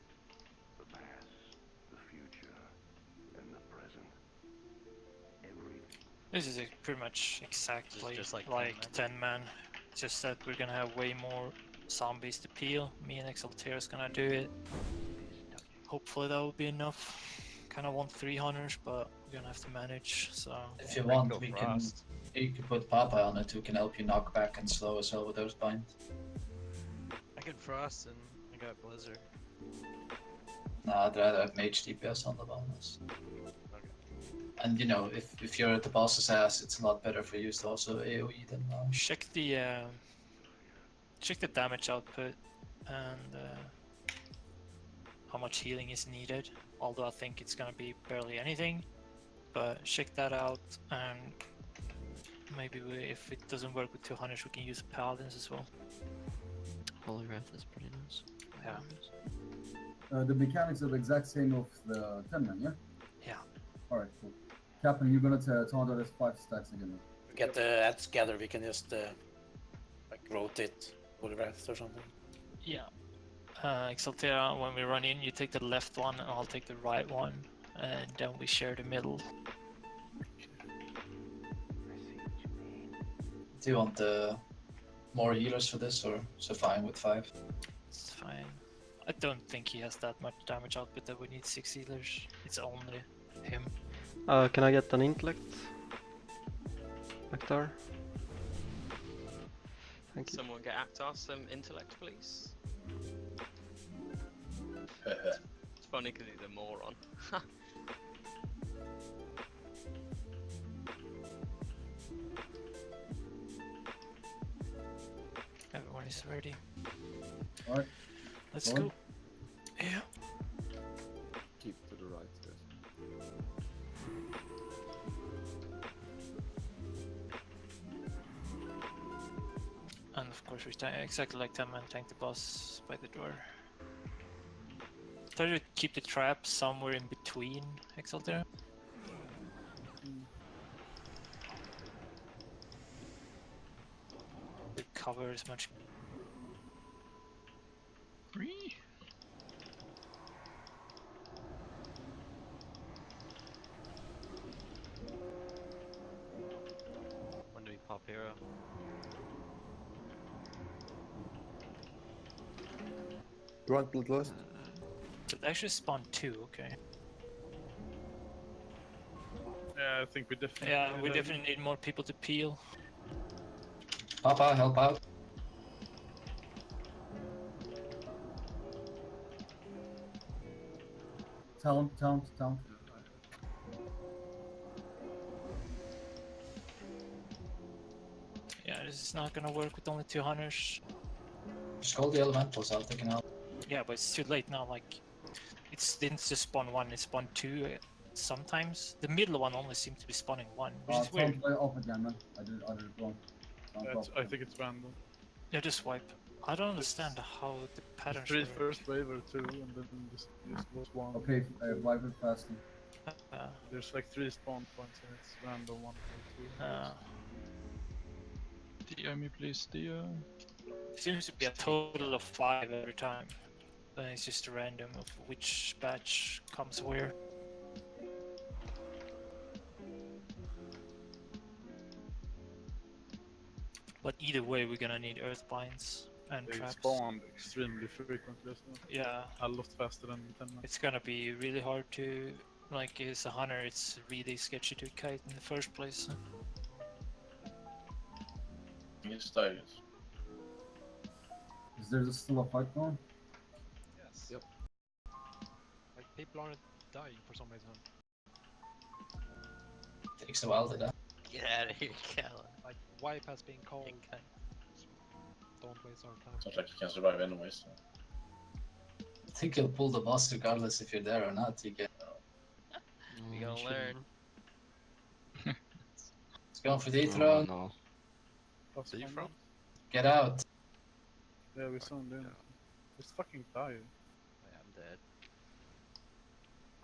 The past, the future, and the present. Every This is pretty much exactly just like 10 man. Just that we're gonna have way more zombies to peel. Me and Exaltera is gonna do it. Hopefully that will be enough. Kinda want 3 hunters, but we're gonna have to manage, so... If you want, you can put Papa on it who can help you knock back and slow as well with those binds. I can frost and I got blizzard. Nah, I'd rather have mage DPS on the bonus. And you know, if you're at the boss's ass, it's a lot better for you to also AoE than Check the damage output and how much healing is needed. Although I think it's gonna be barely anything, but check that out, and maybe if it doesn't work with 200, we can use paladins as well. Holy Wrath is pretty nice. Yeah. The mechanics are the exact same of the 10 man, yeah? Yeah. Alright, cool. Captain, you're gonna taunt us 5 stacks again. We get the ads together, we can just like rotate Holy Wrath or something. Yeah. Exaltera, when we run in, you take the left one and I'll take the right one, and then we share the middle. Do you want more healers for this, or is it fine with 5? It's fine. I don't think he has that much damage output that we need 6 healers. It's only him. Can I get an intellect? Angrathar? Thank you. Someone get Actar some intellect, please. It's funny because he's a moron. Everyone is ready. Alright. Let's Go go. on. Yeah. Keep to the right, guys. And of course we exactly like 10 men tank the boss by the door. Try to keep the trap somewhere in between Exalter. Cover as much. When do we pop hero? You want Bloodlust? It actually spawned 2, okay. Yeah, I think we definitely. Yeah, we definitely need more people to peel. Papa, help out. Town. Yeah, this is not gonna work with only 2 hunters. Just call the elementals, I'll take an out. Yeah, but it's too late now, like... It didn't just spawn 1, it spawned 2 sometimes. The middle one only seemed to be spawning 1, which is weird. Town play off again, man. I did it wrong. I think it's random. Yeah, just wipe. I don't understand how the patterns Three work. first wave or 2, and then just was 1. Okay, wipe it faster. There's like 3 spawn points, and it's random 1 or 2. DI me, please, DI. Seems to be a total of 5 every time. Then it's just random of which batch comes where. But either way, we're gonna need earth binds and They traps. spawned extremely frequently, so Yeah. a lot faster than 10 man. It's gonna be really hard to, like, as a hunter, it's really sketchy to kite in the first place. Yes, dies. Is there still a fight going? Yes. Yep. Like people aren't dying for some reason. Takes a while to die. Get out of here, Callum. Like wipe has been called. Don't waste our time. Sounds like you can survive anyways. So. I think you'll pull the boss regardless if you're there or not, TK. We gonna learn. It's going for the throne. No. What's Where you from? Get out. Yeah, we saw him doing it. Just fucking die. I'm dead.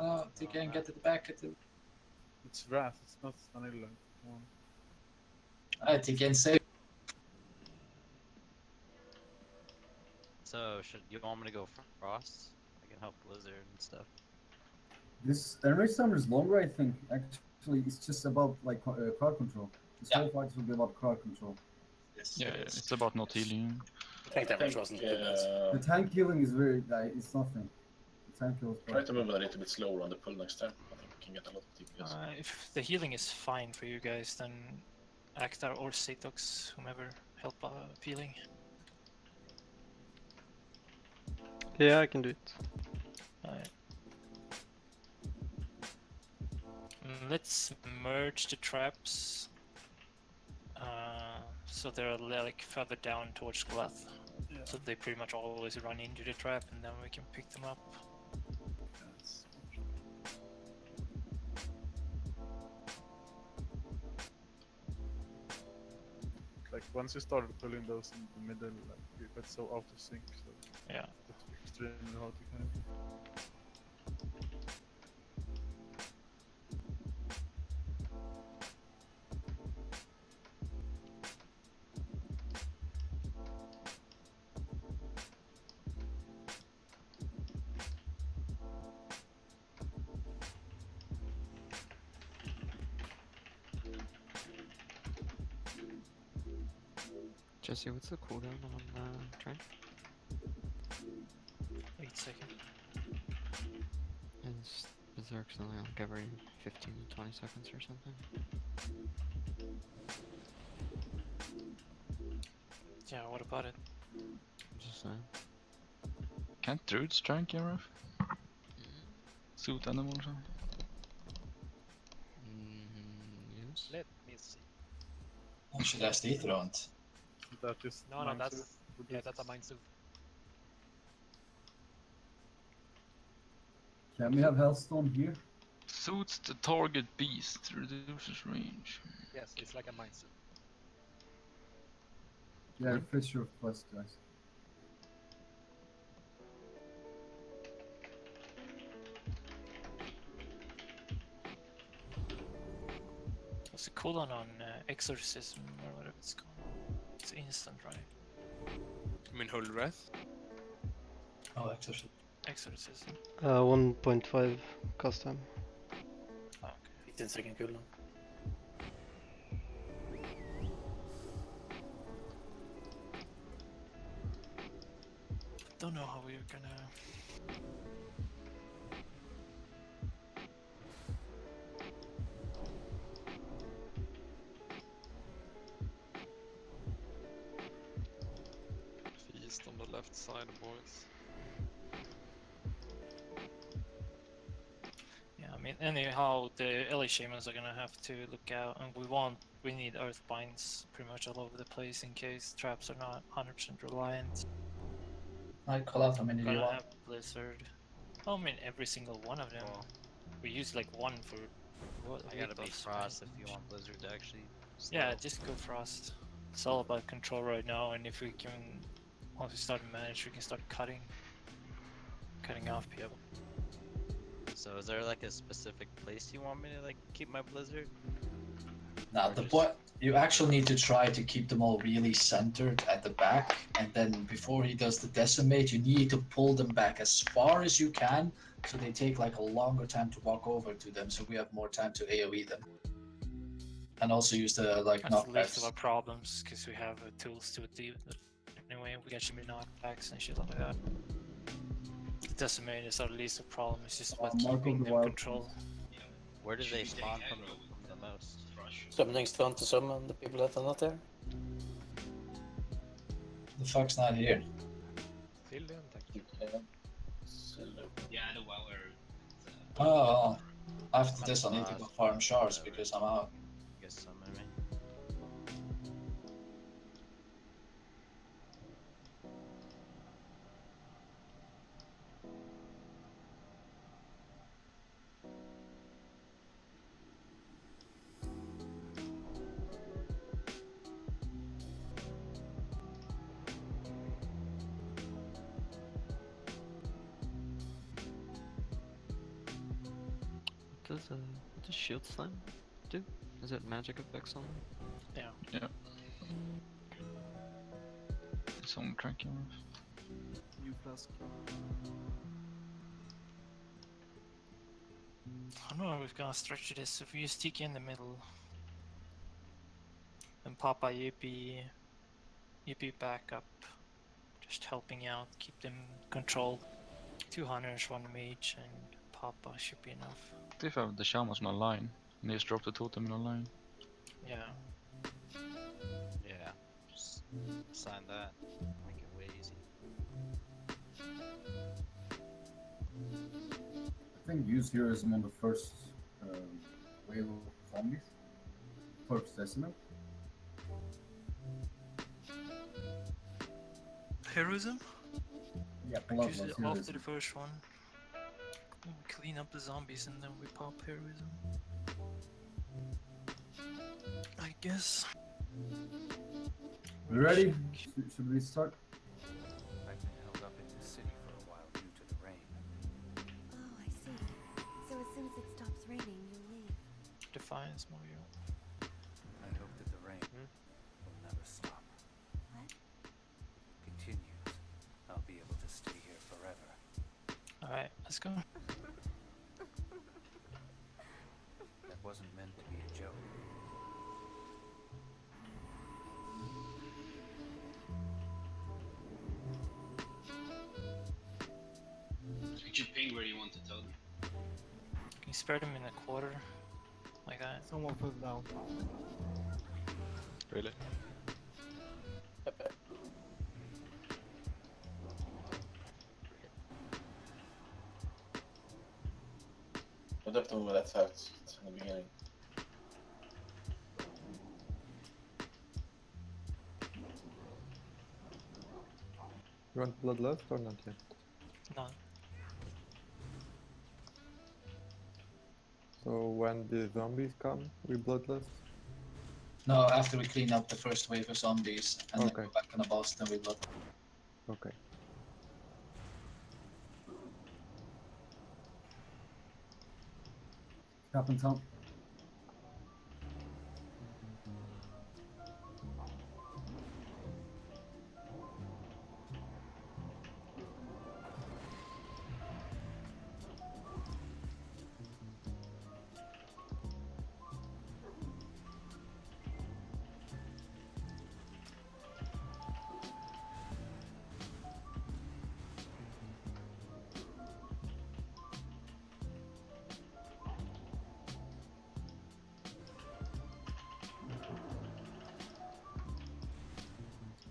Oh, TK and get to the back at the... It's Wrath, it's not Vanilla. Come on. Alright, TK and save. So, should you want me to go Frost? I can help Blizzard and stuff. This Enraged Summer is longer, I think. Actually, it's just about like crowd control. This whole fight will be about crowd control. Yeah, it's about not healing. Tank damage wasn't good. The tank healing is very, it's nothing. The tank heal is Try to move a little bit slower on the pull next time. I think we can get a lot of DPS. If the healing is fine for you guys, then Actar or Satox, whomever, help healing. Yeah, I can do it. Alright. Let's merge the traps. So they're like further down towards Glath. Yeah. So they pretty much always run into the trap and then we can pick them up. Like once you started pulling those in the middle, like you got so out of sync, so yeah, it's extremely hard to kind of. Jesse, what's the cooldown on train? 8 seconds. Is Berserk's only like every 15 to 20 seconds or something? Yeah, what about it? Just saying. Can't druids try Angrathar? Suit animals? Yes. Let me see. Should ask the Etheront. That is No, mine that's too. yeah, that's a mine suit. Can we have Hellstone here? Suits the target beast, reduces range. Yes, it's like a mine suit. Yeah, refresh your quest, guys. What's the cooldown on exorcism or whatever it's called? It's instant, right? I mean, hold breath. Oh, exorcism. Exorcism. 1.5 cast time. Oh, okay. 15-second cooldown. Don't know how we're gonna. Feast on the left side, boys. Yeah, I mean, anyhow, the LA Shamans are gonna have to look out, and we need Earthbinds pretty much all over the place in case traps are not 100% reliant. I call out how many do you Gonna want? have Blizzard. I mean, every single one of them. Cool. We use like one for what? I gotta be week Frost if you want Blizzard to actually. Yeah, slow. just go Frost. It's all about control right now, and if we can, once we start to manage, we can start cutting off people. So is there like a specific place you want me to like keep my Blizzard? Now, Or the just- point, you actually need to try to keep them all really centered at the back, and then before he does the decimate, you need to pull them back as far as you can, so they take like a longer time to walk over to them, so we have more time to AoE them. And also use the like That's the least of knockbacks. our problems, because we have tools to deal with. Anyway, we got should be knockbacks and shit like that. The decimate is our least of problem. It's just about Mark keeping of the them Wild control. Where do they spawn from the most? Summoning stone to summon the people that are not there. The fuck's not here? Fill in, thank you. Yeah, I know while we're. Oh, after this I need to go farm shards because I'm out. Guess summon me. What does Shield Slam do? Is it magic effects only? Yeah. Yeah. It's on track, New flask. I don't know, we've got to stretch this. If we use TK in the middle, and Papa Yippee back up, just helping out, keep them controlled. 2 hunters, 1 mage, and Papa should be enough. If I have the shamans on a line, and they just drop the totem in a line. Yeah. Yeah. Just sign that. Make it way easy. I think use heroism on the first wave of zombies. First decimate. Heroism? Yeah, Use bloodlust it after heroism. the first one. We clean up the zombies and then we pop heroism. I guess. We ready? Should we start? I've been held up in this city for a while due to the rain. Oh, I see. So as soon as it stops raining, you'll leave. Defiance, Mario. I hope that the rain will never stop. What? If it continues, I'll be able to stay here forever. Alright, let's go. That wasn't meant to be a joke. Could you ping where you want to totem? Can you spread them in a quarter? Like that? Someone fell down. Really? We'd have to move that fast in the beginning. You want bloodlust or not yet? No. So when the zombies come, we bloodlust? No, after we clean up the first wave of zombies and then go back on the boss, then we blood. Okay. Captain Tom.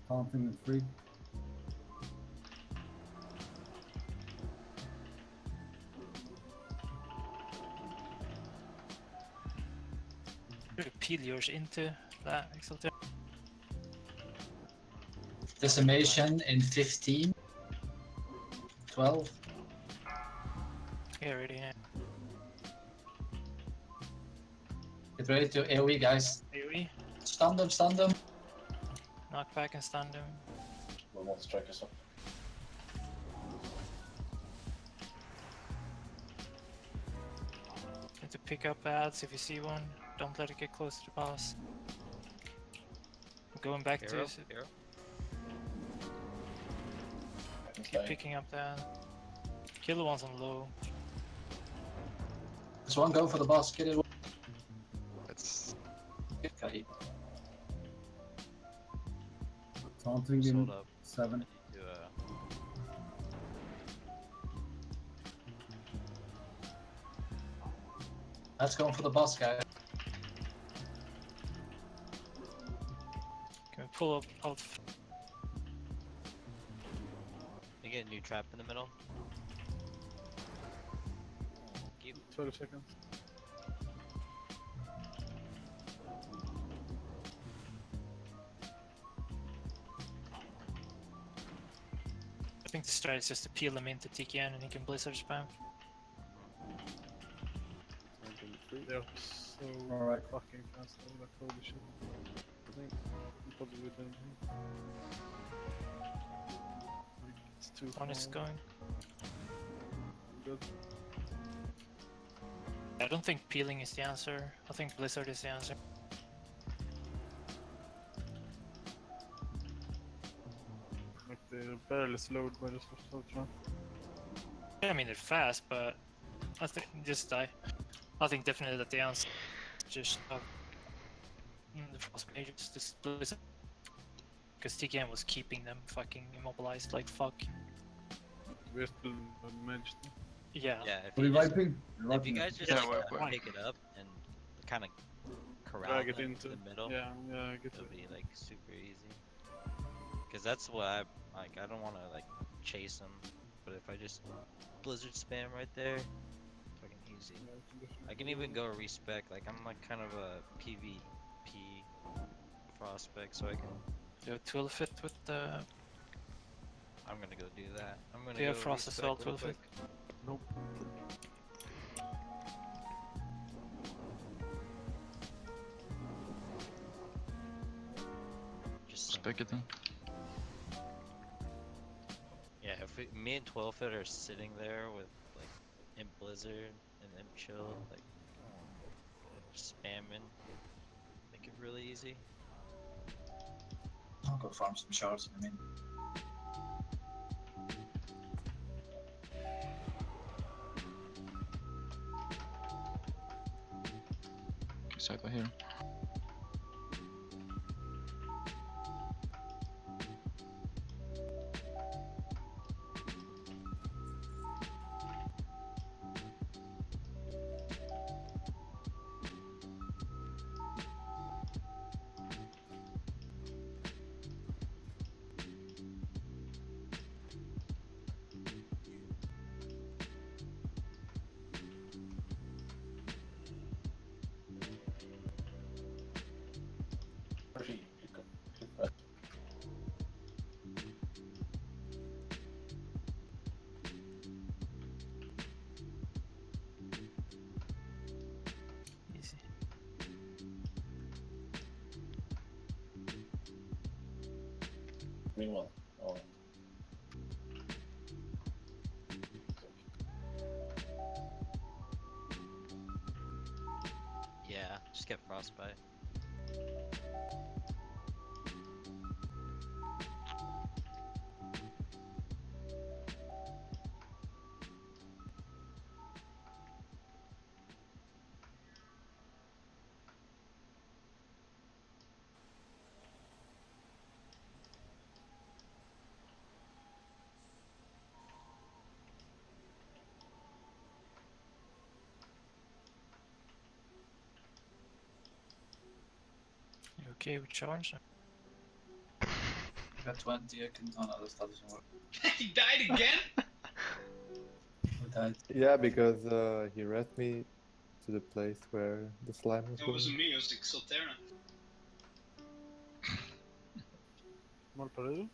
Taunting in 3. You peel yours into that exaltation. Decimation in 15. 12. Yeah, already. Yeah. Get ready to AoE, guys. AoE. Stun them, stun them. Knock back and stun him. We won't strike us up. Need to pick up ads if you see one. Don't let it get close to the boss. I'm going back to Hero, his... hero. Keep picking up that. Kill the ones on low. There's one going for the boss. Get it. It's Okay. Taunting Just in hold up. 7. To, Let's go for the boss, guys. Can we pull up out? you get a new trap in the middle. Keep 12 seconds. I think the strat is just to peel them into TKN and he can blizzard spam. They're so Alright. fucking fast though, like holy shit. I think probably didn't. Like, it's too One is far. going. Good. I don't think peeling is the answer. I think blizzard is the answer. Like they're barely slowed by the slow trap. Yeah, I mean they're fast, but I think just die. I think definitely that the answer is just the frost mages, just blizzard. Because TKN was keeping them fucking immobilized like fuck. We're still managed. Yeah. Yeah, if What are you, you just, wiping? if you guys just Yeah, like, pick it up and kind of corral Drag it them into the middle, yeah, I get it'll it. be like super easy. Because that's what I like. I don't want to like chase them, but if I just blizzard spam right there, fucking easy. I can even go respec. Like I'm like kind of a PvP prospect, so I can. Do a 12 fit with the. I'm gonna go do that. I'm gonna Do you go have frost as respec well, real 12 fit? quick. Nope. Just Spectating. yeah, if me and 12 fit are sitting there with like Imp Blizzard and Imp Chill, like spamming, make it really easy. I'll go farm some shards in a minute. Cypher here. Green one. Oh. Yeah, just get frostbite. You okay with charge? I got 20, I can... Oh no, that doesn't work. He died again? Who died? Yeah, because he read me to the place where the slime was It going. wasn't me, it was Exoterra. Malparu?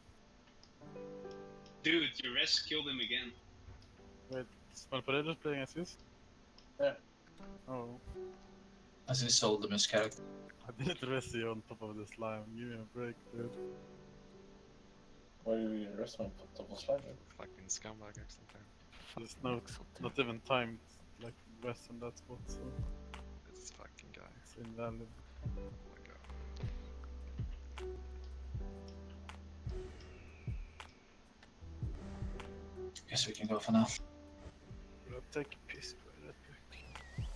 Dude, your rest killed him again. Wait, is Malparu playing assist? Yeah. Oh. As he sold him his character. I didn't rest you on top of the slime. Give me a break, dude. Why do you rest on top of slime? Fucking scumbag Exoterra. There's not even time like rest on that spot, so This fucking guy. it's invalid. Oh my god. Guess we can go for now. I'll take a piece right quick.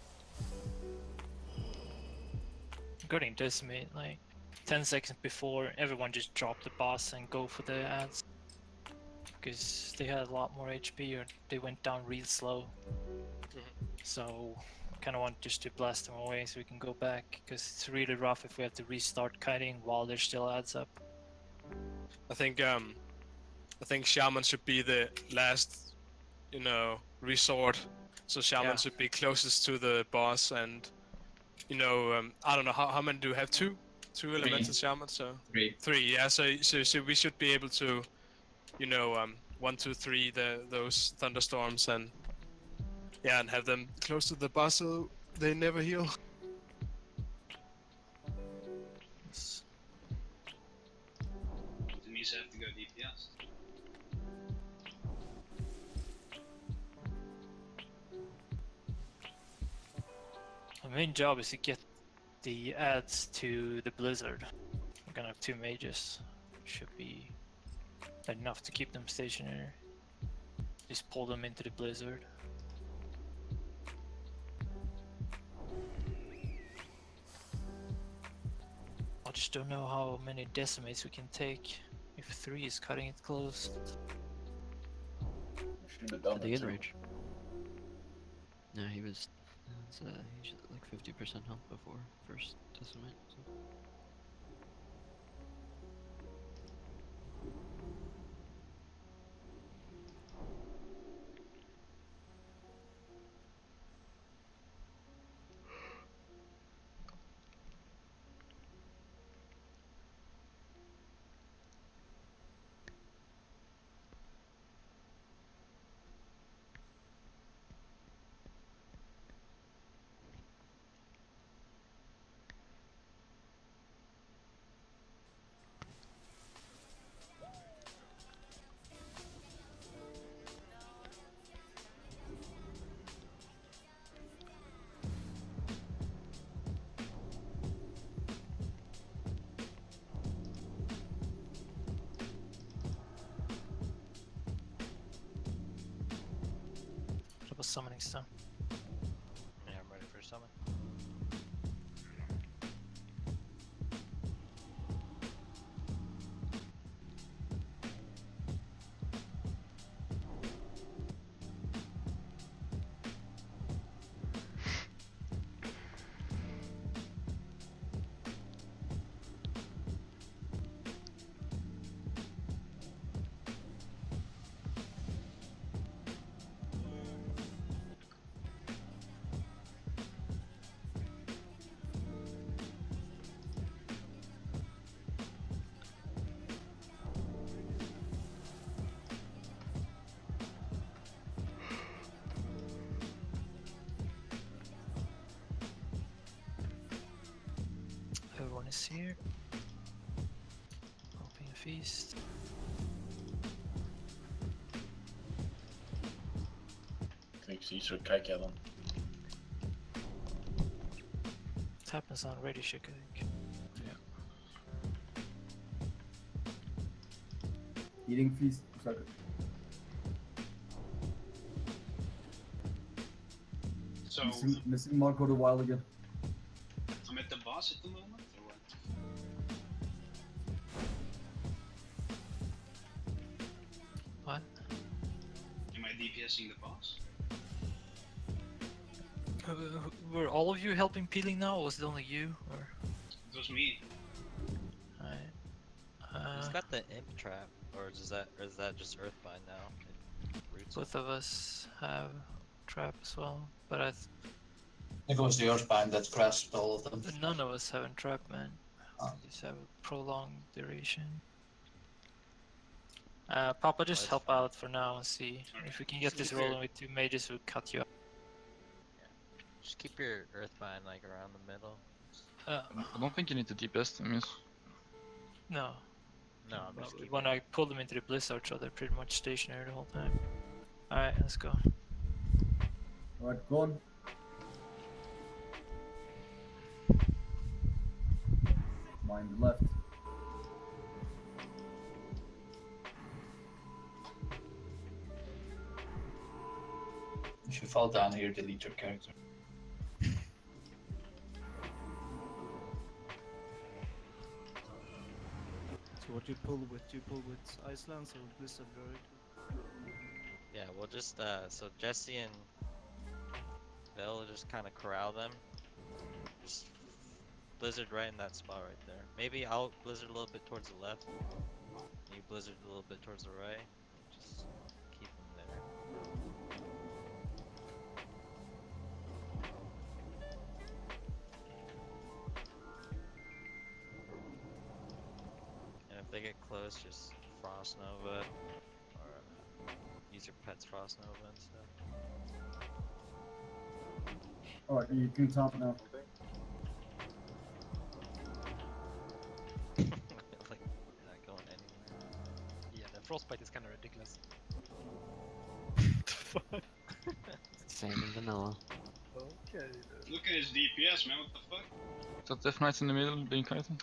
Regarding Decimate, like 10 seconds before, everyone just dropped the boss and go for the ads. Because they had a lot more HP or they went down real slow. So kind of want just to blast them away so we can go back. Because it's really rough if we have to restart kiting while there's still ads up. I think Shaman should be the last, you know, resort. So Shaman should be closest to the boss, and you know, I don't know how many do we have? Two elemental Shaman. So three. Yeah. So we should be able to, you know, 1, 2, 3, those thunderstorms, and yeah, and have them close to the boss so they never heal. It means I have to go DPS. The main job is to get the ads to the blizzard. We're gonna have 2 mages. Should be enough to keep them stationary. Just pull them into the blizzard. I just don't know how many decimates we can take if 3 is cutting it close. Did they get in range? No, he was he's like 50% health before first decimate. So. What was summoning stone? Yeah, I'm ready for summon. Everyone is here. Hoping a feast. Klik Caesar, kijk jij dan. It happens on Ready Chick, I think. Eating feast. Sucker. So Missing Marco the while again. I'm at the boss at the moment, or what? What? Am I DPSing the boss? Were all of you helping peeling now, or was it only you? Or It was me. Who's got the imp trap, or is that just Earthbind now? Roots both of us have trap as well, but I think it was the Earthbind that grasped all of them. none of us have trap, man. We just have a prolonged duration. Papa, just help out for now and see if we can get this rolling with 2 mages. We'll cut you up. Just keep your Earthbind like around the middle. I don't think you need to DPS them, yes. No. No, I'm just keeping. When I pull them into the blizzard, so they're pretty much stationary the whole time. Alright, let's go. Alright, go on. Mind the left. If you fall down here, delete your character. So what you pull with Iceland or Blizzard, right? Yeah, we'll just so Jesse and Bill just kind of corral them. Just Blizzard right in that spot right there. Maybe I'll Blizzard a little bit towards the left. You Blizzard a little bit towards the right. Just keep them there. And if they get close, just Frost Nova, or use your pet's Frost Nova and stuff. Alright, you can top now. Like, not going anywhere. Yeah, the frostbite is kind of ridiculous. Same in vanilla. Okay. Look at his DPS, man. What the fuck? So Death Knight's in the middle, being kited.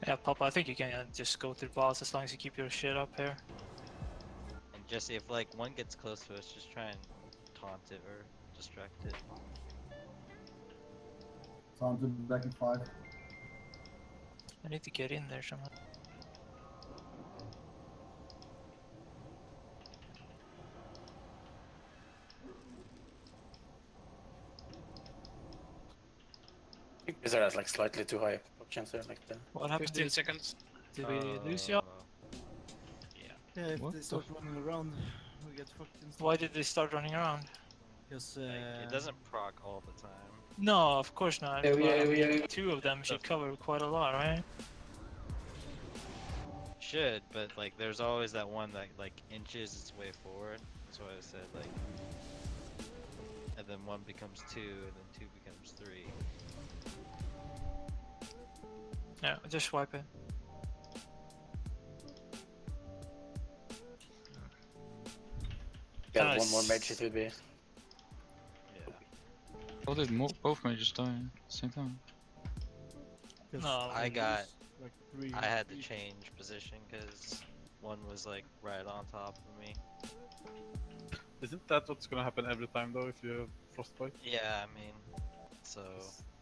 Yeah, Papa, I think you can just go to the boss as long as you keep your shit up here. And Jesse, if like one gets close to us, just try and taunt it or distract it. Taunted back in 5. I need to get in there somehow. I think Blizzard has like slightly too high pop chance there, like the... What happened? 15 seconds. Did we lose you? Yeah, if What they the start running around, we get fucked instead. Why did they start running around? Because It doesn't proc all the time. No, of course not. Yeah, But 2 of them should cover quite a lot, right? Should, but like there's always that one that like inches its way forward. That's why I said like, and then 1 becomes 2, and then 2 becomes 3. Yeah, just swipe it. Yeah, Nice. one more mage it would be. Yeah. How did both mages die at the same time? No, I got. like 3. I had to change position because 1 was like right on top of me. Isn't that what's gonna happen every time though if you have frostbite? Yeah, I mean, so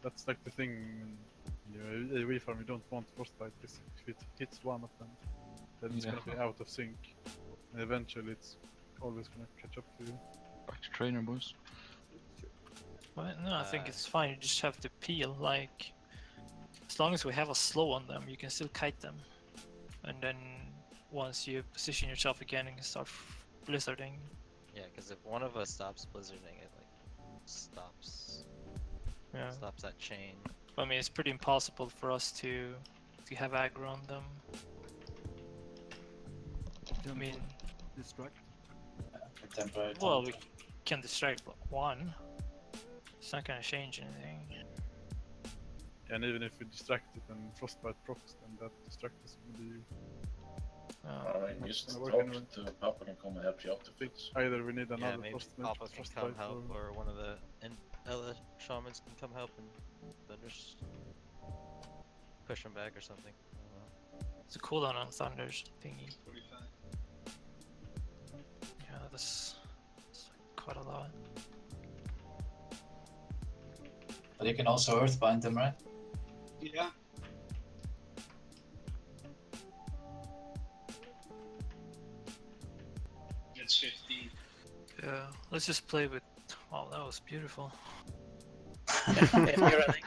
That's like the thing in your AoE farm, you don't want frostbite because if it hits one of them, then it's gonna be out of sync. And eventually it's always gonna catch up to you. Back to trainer, boys. Well, no, I think it's fine. You just have to peel. Like, as long as we have a slow on them, you can still kite them. And then once you position yourself again, you can start blizzarding. yeah, because if one of us stops blizzarding, it like stops that chain. I mean, it's pretty impossible for us to have aggro on them. I mean, distract. Temporary. well, we can distract 1. It's not gonna change anything. And even if we distract it and Frostbite procs, then that distract is going to be you. I mean, just gonna work talk anyway. to Papa can come and help you out to fix. Either we need Yeah, another maybe Frostbite, Papa can come Frostbite help, or one of the other shamans can come help and then just push him back or something. I don't know. It's a cooldown on Thunder's thingy. 45. Yeah, that's quite a lot. But you can also Earthbind them, right? Yeah. That's 15. Yeah, let's just play with. Wow, that was beautiful. If you're running.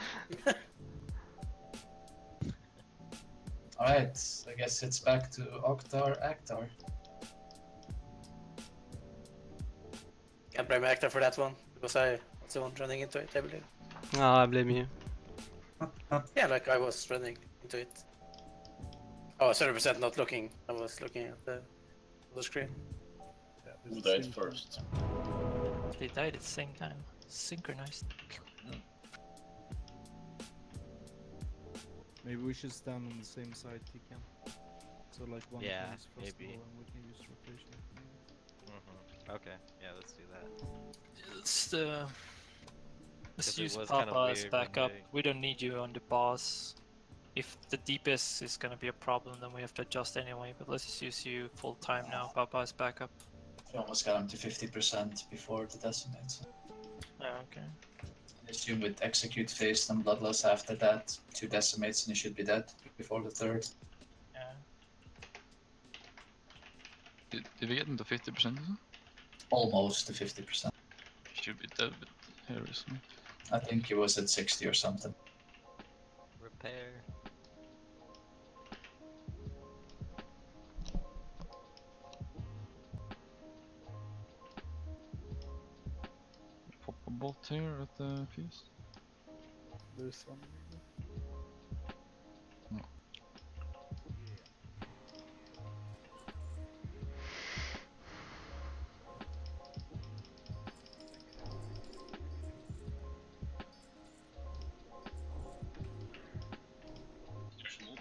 Alright, I guess it's back to Octar Actar. Can't blame Actor for that one, because I was the one running into it, I believe. Ah, I blame you. Yeah, like I was running into it. I was 100% not looking, I was looking at the screen. Who died first? They died at the same time. Synchronized. Maybe we should stand on the same side, Tikan. So like one Yeah, can use Frostball maybe. and we can use rotation. Okay, yeah, let's do that. Let's 'Cause it use was kinda Papa as weird when backup. they- We don't need you on the boss. If the DPS is gonna be a problem, then we have to adjust anyway. But let's just use you full time now, Papa as backup. We almost got him to 50% before the decimates. Oh, okay. I assume with Execute phase and Bloodlust after that, 2 decimates and he should be dead before the 3rd. Yeah. Did we get him to 50%? Almost to 50%. Should be dead, but here isn't. I think he was at 60 or something. Repair. Pop a bolt here at the feast. There's one. No. There's move.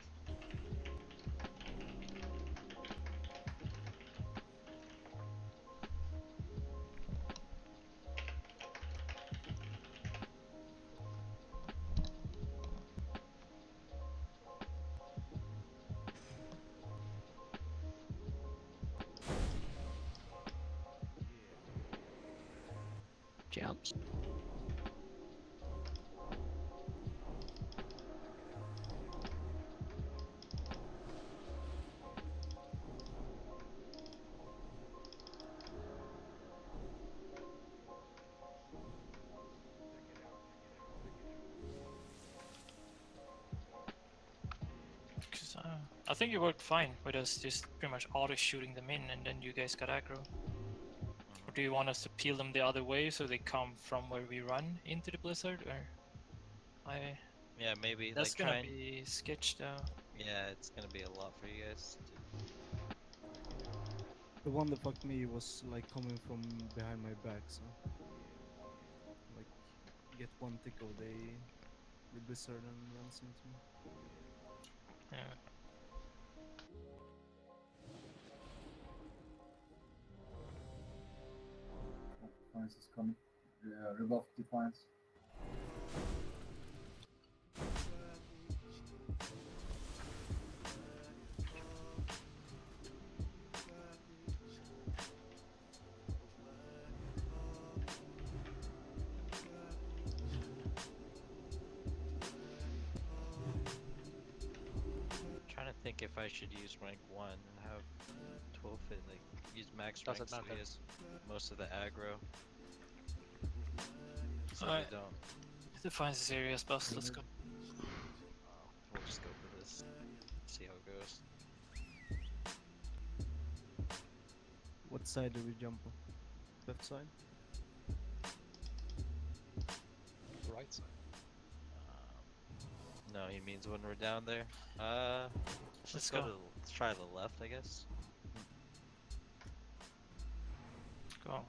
Jumps. I think it worked fine with us just pretty much auto shooting them in, and then you guys got aggro. Or do you want us to peel them the other way so they come from where we run into the blizzard? Or Yeah, maybe that's like gonna try and... be sketched though. Yeah, it's gonna be a lot for you guys. The one that fucked me was like coming from behind my back, so like get one tick of the blizzard and runs into me. Yeah. Defiance is coming. Rebuff Defiance. Trying to think if I should use rank 1 and have 12 fit, like use max rank Doesn't so matter. he has most of the aggro. So Alright. we don't. Defines this area as best, let's go. We'll just go for this. See how it goes. What side do we jump on? Left side? Right side. No, he means when we're down there. Let's go. Let's try the left, I guess. Go.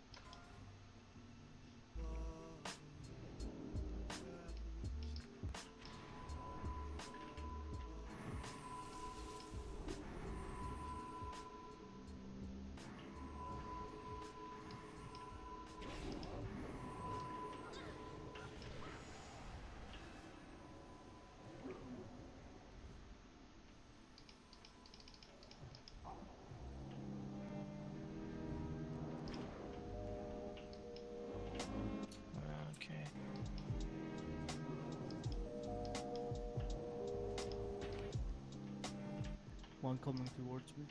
One coming towards me.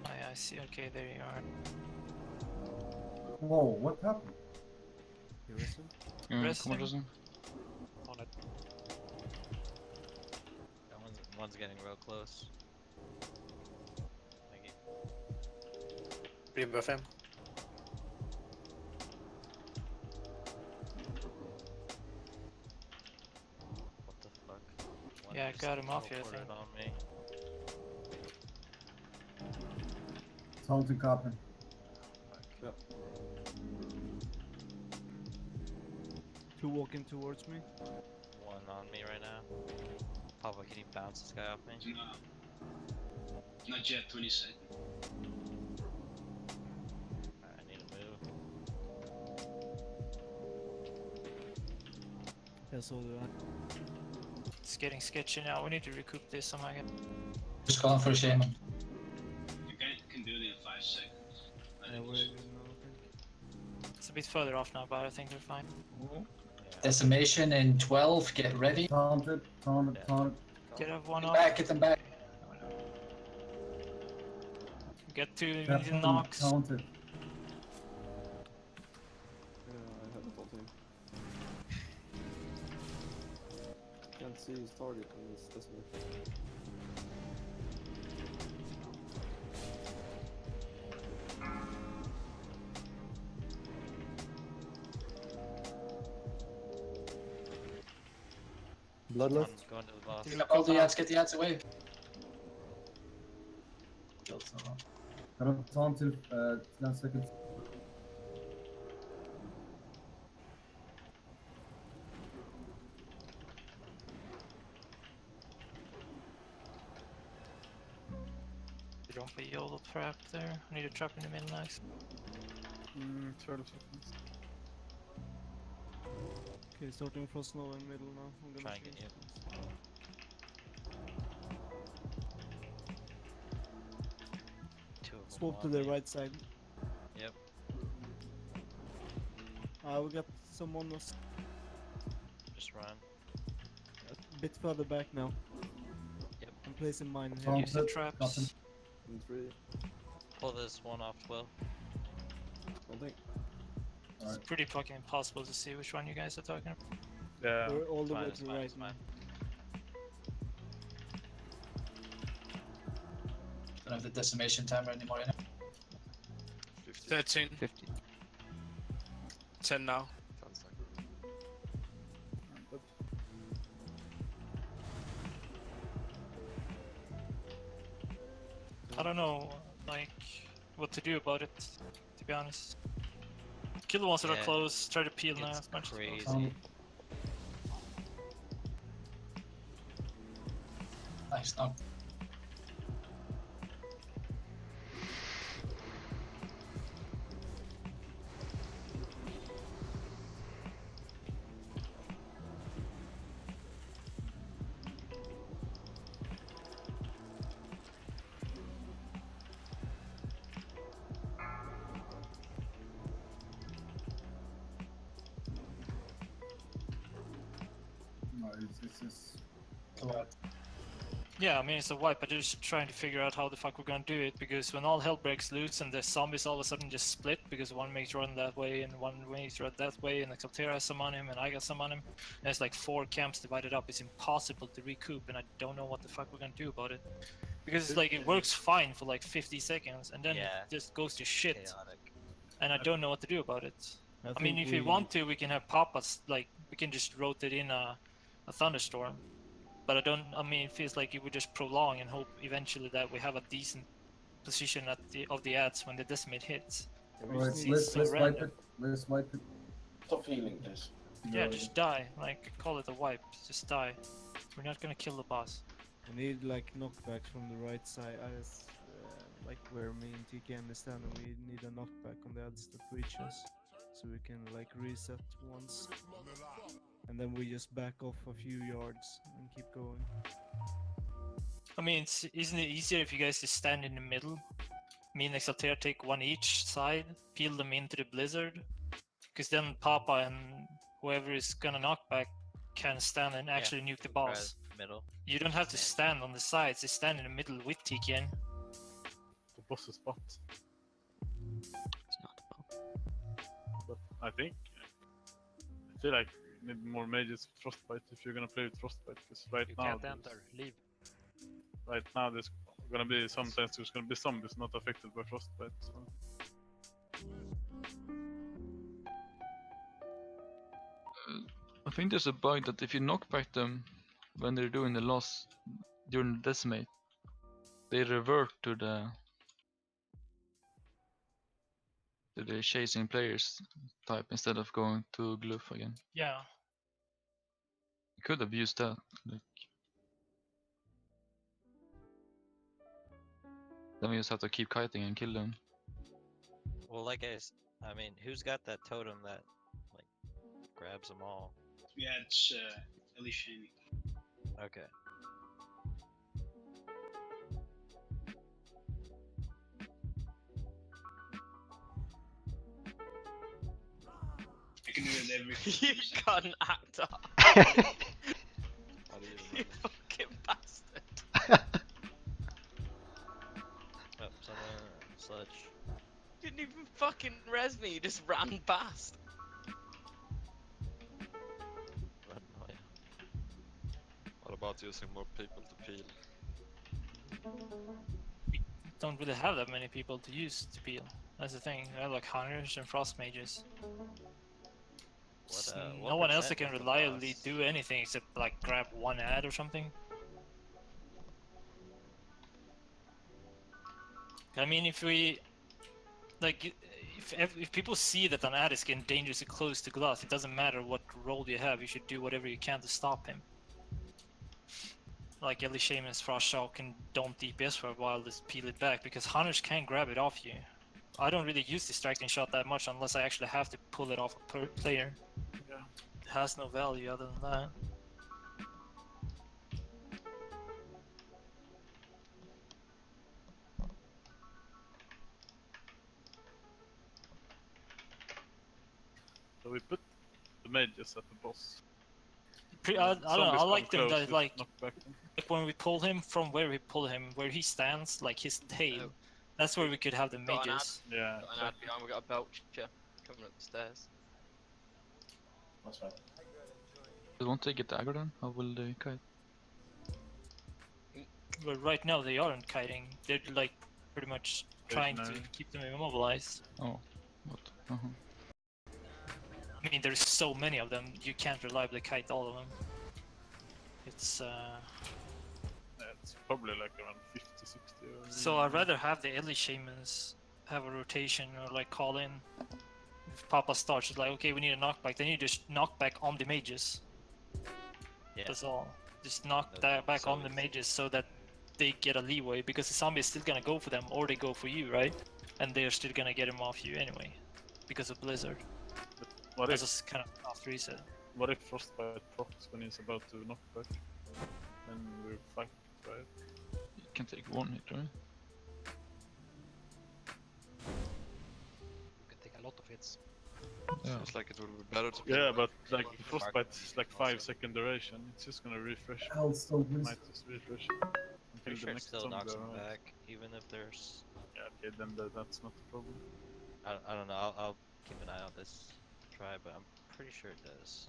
I see. Okay, there you are. Whoa, what happened? You listen? Rest Come on, him. Justin. On it. That one's getting real close. Thank you. Rebuff him. What the fuck? One Yeah, I just got him off here, I teleported think. on me. Taunting Coppin. Yep. Two walking towards me. One on me right now. Papa, can you bounce this guy off me? No. Not yet, 20 seconds. Alright, I need to move. Yeah, so do I. It's getting sketchy now. We need to recoup this somehow. Just calling for a shaman. You can do it in 5 seconds. I Yeah, think we're it's- good now, I think. It's a bit further off now, but I think we're fine. Decimation in 12, get ready. Taunted, taunted, taunted. Get up one Get off. back, get them back. Get to Captain the Naxx. taunted. Yeah, I have it on him. Can't see his target on this decimal. Bloodlust. I'm going to the boss. Get all the ads, get the ads away. Gonna taunt till 10 seconds. Drop a YOLO trap there. I need a trap in the middle next. 12 seconds. Okay, starting from snow in middle now. I'm gonna Try and get change you. things. Two of them Swap to on the me. right side. Yep. We got someone was Just run. a bit further back now. Yep. I'm placing mine here. Taunted, Use the traps. Coppin. In 3. Pull this one off 12. Something. It's pretty fucking impossible to see which one you guys are talking about. Yeah. We're all the Fine, way it's to fine, right it's now. fine. Don't have the decimation timer anymore, you know? 13. 50. 10 now. 10 seconds. I don't know, like, what to do about it, to be honest. Kill the ones that are Yeah, close, try to peel now It's as much as crazy. possible. Nice, no. No, it's just... Yeah, I mean it's a wipe, but just trying to figure out how the fuck we're gonna do it, because when all hell breaks loose and the zombies all of a sudden just split because one makes run that way and one makes run that way, and Exaltera has some on him and I got some on him, and it's like 4 camps divided up. It's impossible to recoup, and I don't know what the fuck we're gonna do about it. Because it's like it works fine for like 50 seconds and then Yeah. it just goes to shit, Chaotic. and I don't know what to do about it. I mean, think if we want to, we can have Papas, like, we can just rotate in a thunderstorm. But I mean, it feels like it would just prolong and hope eventually that we have a decent position at of the ads when the decimate hits. Alright, It's let's so wipe random. it. Let's wipe it. Stop healing this. Yeah, just die. Like, call it a wipe. Just die. We're not gonna kill the boss. I need like knockbacks from the right side, as like where me and TK understand, and we need a knockback on the ads that reach us, so we can like reset once, and then we just back off a few yards and keep going. I mean, isn't it easier if you guys just stand in the middle? Me and Exaltera take one each side, peel them into the blizzard, because then Papa and whoever is gonna knock back can stand and actually nuke the boss. middle. You don't have to stand on the sides, you stand in the middle with TKN. The boss's spot. It's not But I feel like you need more mages with Frostbite if you're gonna play with Frostbite, because right You now can't enter. Leave. right now there's gonna be sometimes there's gonna be zombies not affected by Frostbite. So. I think there's a bug that if you knockback them when they're doing the loss during the decimate, they revert to the chasing players type instead of going to Gluff again. Yeah. You could have used that. Like, then we just have to keep kiting and kill them. Well, like I mean, who's got that totem that like grabs them all? Yeah, it's Ellie Shaming. Okay. I can do it every. You got an actor. How do you You fucking bastard. Oh, someone sludge. Didn't even fucking res me, you just ran past. What about using more people to peel? We don't really have that many people to use to peel. That's the thing. We have like hunters and frost mages. What No one else that percent can of the reliably boss? do anything except like grab one ad or something. I mean, if we like, if people see that an ad is getting dangerously close to Glass, it doesn't matter what role you have. You should do whatever you can to stop him. Like Ellie Shaman's Frost Shock and don't DPS for a while, just peel it back, because hunters can grab it off you. I don't really use distracting shot that much unless I actually have to pull it off a player. Yeah. It has no value other than that. So we put the mages at the boss. I don't know, I Zombies like come them close, that just like knock back them. when we pull him from where we pull him, where he stands, like his tail. That's where we could have the Got an ad. mages. Yeah. Got an ad behind, we got a belcher coming up the stairs. That's right. They won't they get dagger then? How will they kite? But right now they aren't kiting. They're like pretty much trying to keep them immobilized. Oh, what? I mean, there's so many of them, you can't reliably kite all of them. It's Yeah, it's probably like around 50, 60. Or so I'd rather have the Ellie Shamans have a rotation or like call in. If Papa starts, it's like, okay, we need a knockback, then you just knock back on the mages. Yeah. That's all. Just knock that back on the mages so that they get a leeway, because the zombie is still gonna go for them, or they go for you, right? And they're still gonna get him off you anyway, because of Blizzard. What That's if, just kind of soft reset. what if Frostbite procs when he's about to knock back? Then we're fucked, right? You can take one hit, right? You can take a lot of hits. Yeah. Seems like it would be better to Yeah, but like the Frostbite is like 5-second duration. It's just gonna refresh. Hell, so good. Might just refresh until Pretty the sure it next still zombie knocks them arrives. back, even if there's. Yeah, okay, then that's not the problem. I don't know. I'll keep an eye on this try, but I'm pretty sure it does.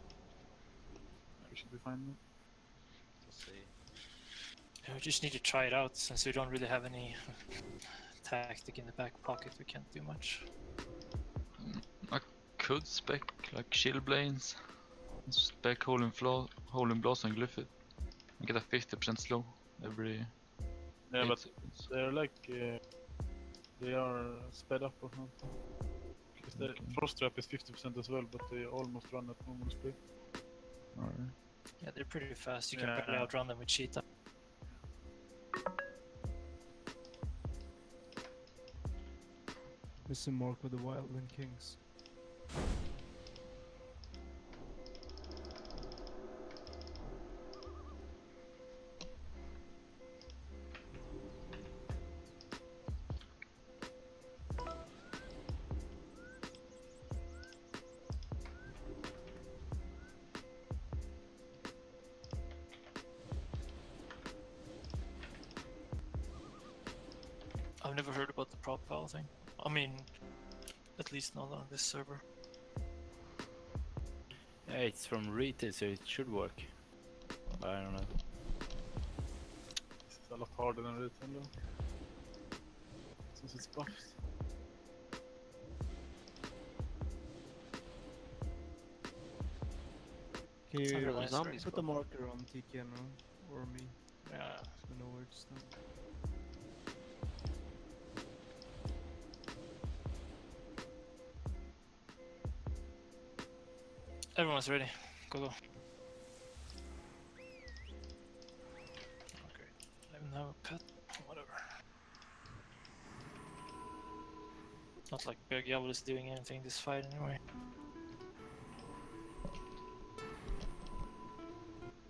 We should be fine then. We'll see. We just need to try it out, since we don't really have any tactic in the back pocket. We can't do much. I could spec like shield blades, spec hole in blast and glyph it, and get a 50% slow every. Yeah, 8 but seconds. they're like they are sped up or something. Because the frost trap is 50% as well, but they almost run at normal speed. Alright. Yeah, they're pretty fast. You can Yeah. barely outrun them with cheetah. There's a mark of the Wildland Kings. I've never heard about the prop file thing. I mean, at least not on this server. Yeah, it's from retail, so it should work. But I don't know. This is a lot harder than retail though. Since it's buffed. Can you Everyone's put ready. a marker on TKN or me? Yeah. So we know where to stand. Everyone's ready. Go go. Okay. I don't have a pet. Whatever. Not like Grobbulus is doing anything this fight anyway.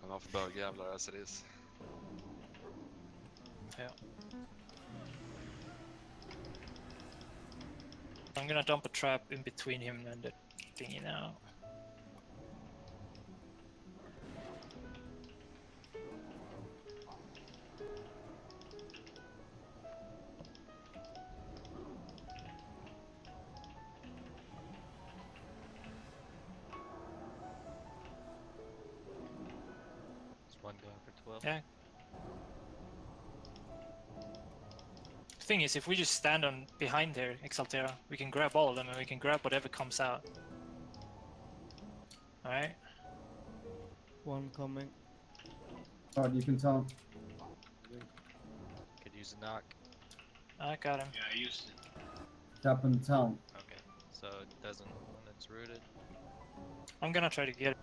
Enough bögjävlar as it is. Yeah. I'm gonna dump a trap in between him and the thingy now. There's one going for 12. Yeah. The thing is, if we just stand on behind there, Exaltera, we can grab all of them and we can grab whatever comes out. Alright? One coming. Alright, you can tell. Could use a knock. I got him. Yeah, I used it. Tap in town. Okay, so it doesn't when it's rooted. I'm gonna try to get it.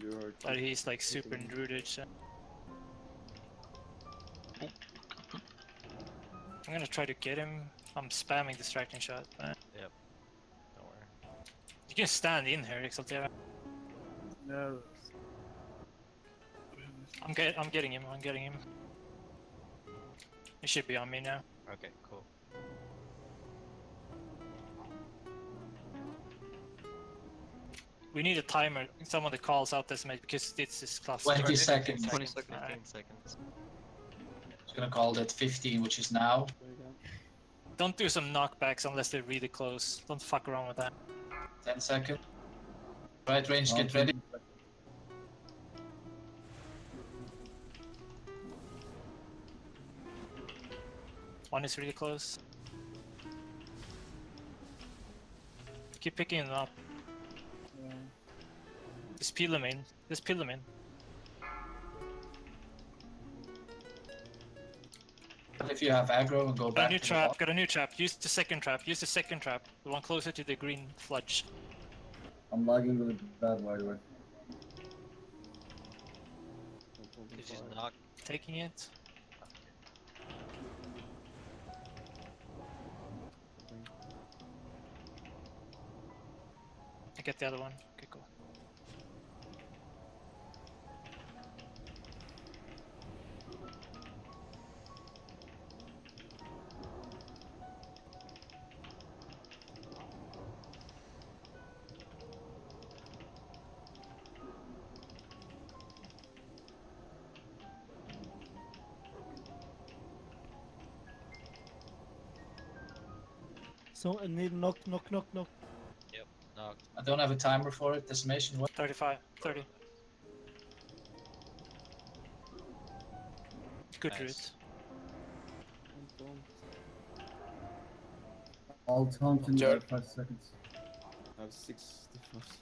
You're But he's like super rooted, so. I'm gonna try to get him. I'm spamming distracting shot. Yep. Don't worry. You can stand in here, Exaltera. Yeah. I'm getting him. I'm getting him. He should be on me now. Okay, cool. We need a timer. Someone that calls out this match because this is class. 20 seconds. 20 seconds. seconds. 15 Alright. seconds. Just gonna call that 15, which is now. Don't do some knockbacks unless they're really close. Don't fuck around with that. 10 seconds. Right range, get ready. One is really close. Keep picking them up. Just peel them in. Just peel them in. If you have aggro, and go Got back. a new to the trap. bot. Got a new trap. Use the second trap. Use the second trap. The one closer to the green fludge. I'm lagging really bad, by the way. Could use a knock. Taking it. I get the other one. Okay, cool. So I need knock. Yep, knock. I don't have a timer for it. Decimation. What? 35, 30. Good Nice. route. I'll taunt in Sure. 5 seconds. I have 6 defense.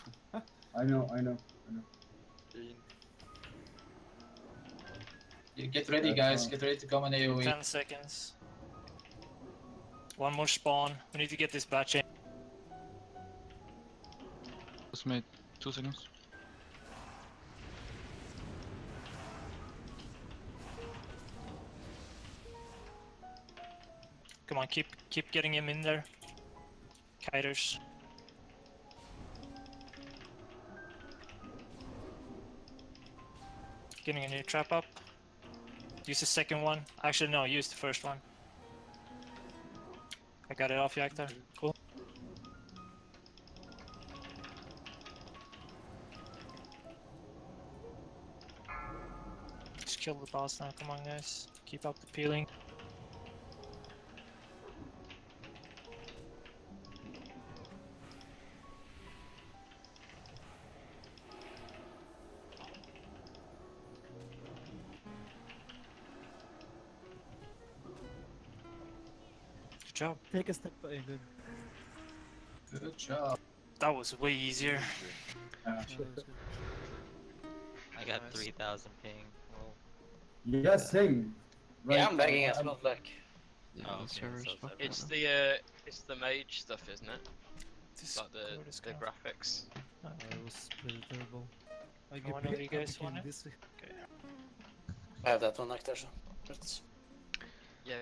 I know. You get ready, guys. Get ready to come in AoE. 10 seconds. One more spawn. We need to get this batch in. Just made 2 seconds. Come on, keep getting him in there. Kiters. Getting a new trap up. Use the second one. Actually, no, use the first one. I got it off Yaktar. Cool. Just kill the boss now. Come on, guys. Keep up the peeling. Good job. Take a step back. Good. Good job. That was way easier. Yeah. That was good. I got Nice. 3,000 ping. Well, Yeah, same. Yeah, I'm lagging as well. Like, Yeah, oh, the okay, server's so fucking It's up. the mage stuff, isn't it? Like Discord is the gonna- graphics. It was pretty terrible. I One of you guys became want it? dizzy. Okay. I have that one like there, so it's Yeah,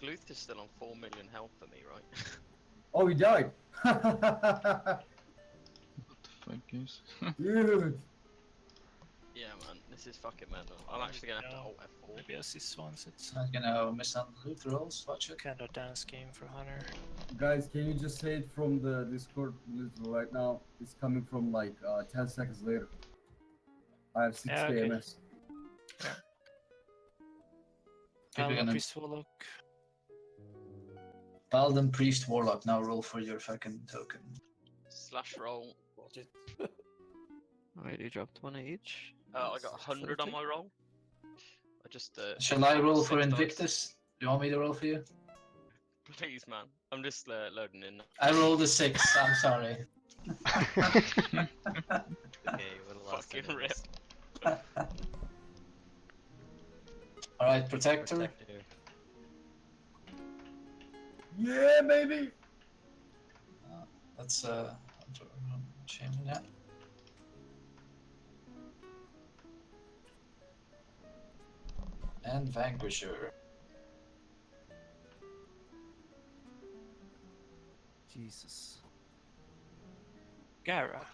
Gluth is still on 4 million health for me, right? Oh, he died. What the fuck is? Dude. Yeah, man, this is fucking mental. I'm actually gonna have to No. alt F4. Maybe I see swans. It's I'm gonna miss on loot rolls. Watch it. kind of dance game for Hunter. Guys, can you just say it from the Discord literally right now? It's coming from like 10 seconds later. I have 6 Yeah, okay. KMS. People gonna Priest Warlock. Paladin, Priest, Warlock. Now roll for your fucking token. Slash roll. Wait, you dropped one each? I got 100 on my roll. I just Shall I roll for 6 dice. Invictus? Do you want me to roll for you? Please, man. I'm just loading in. I rolled a 6. I'm sorry. okay, what a lost Fucking rip. All right, Protector. Protector. Yeah, baby. That's changing that. And Vanquisher. Jesus. Gara.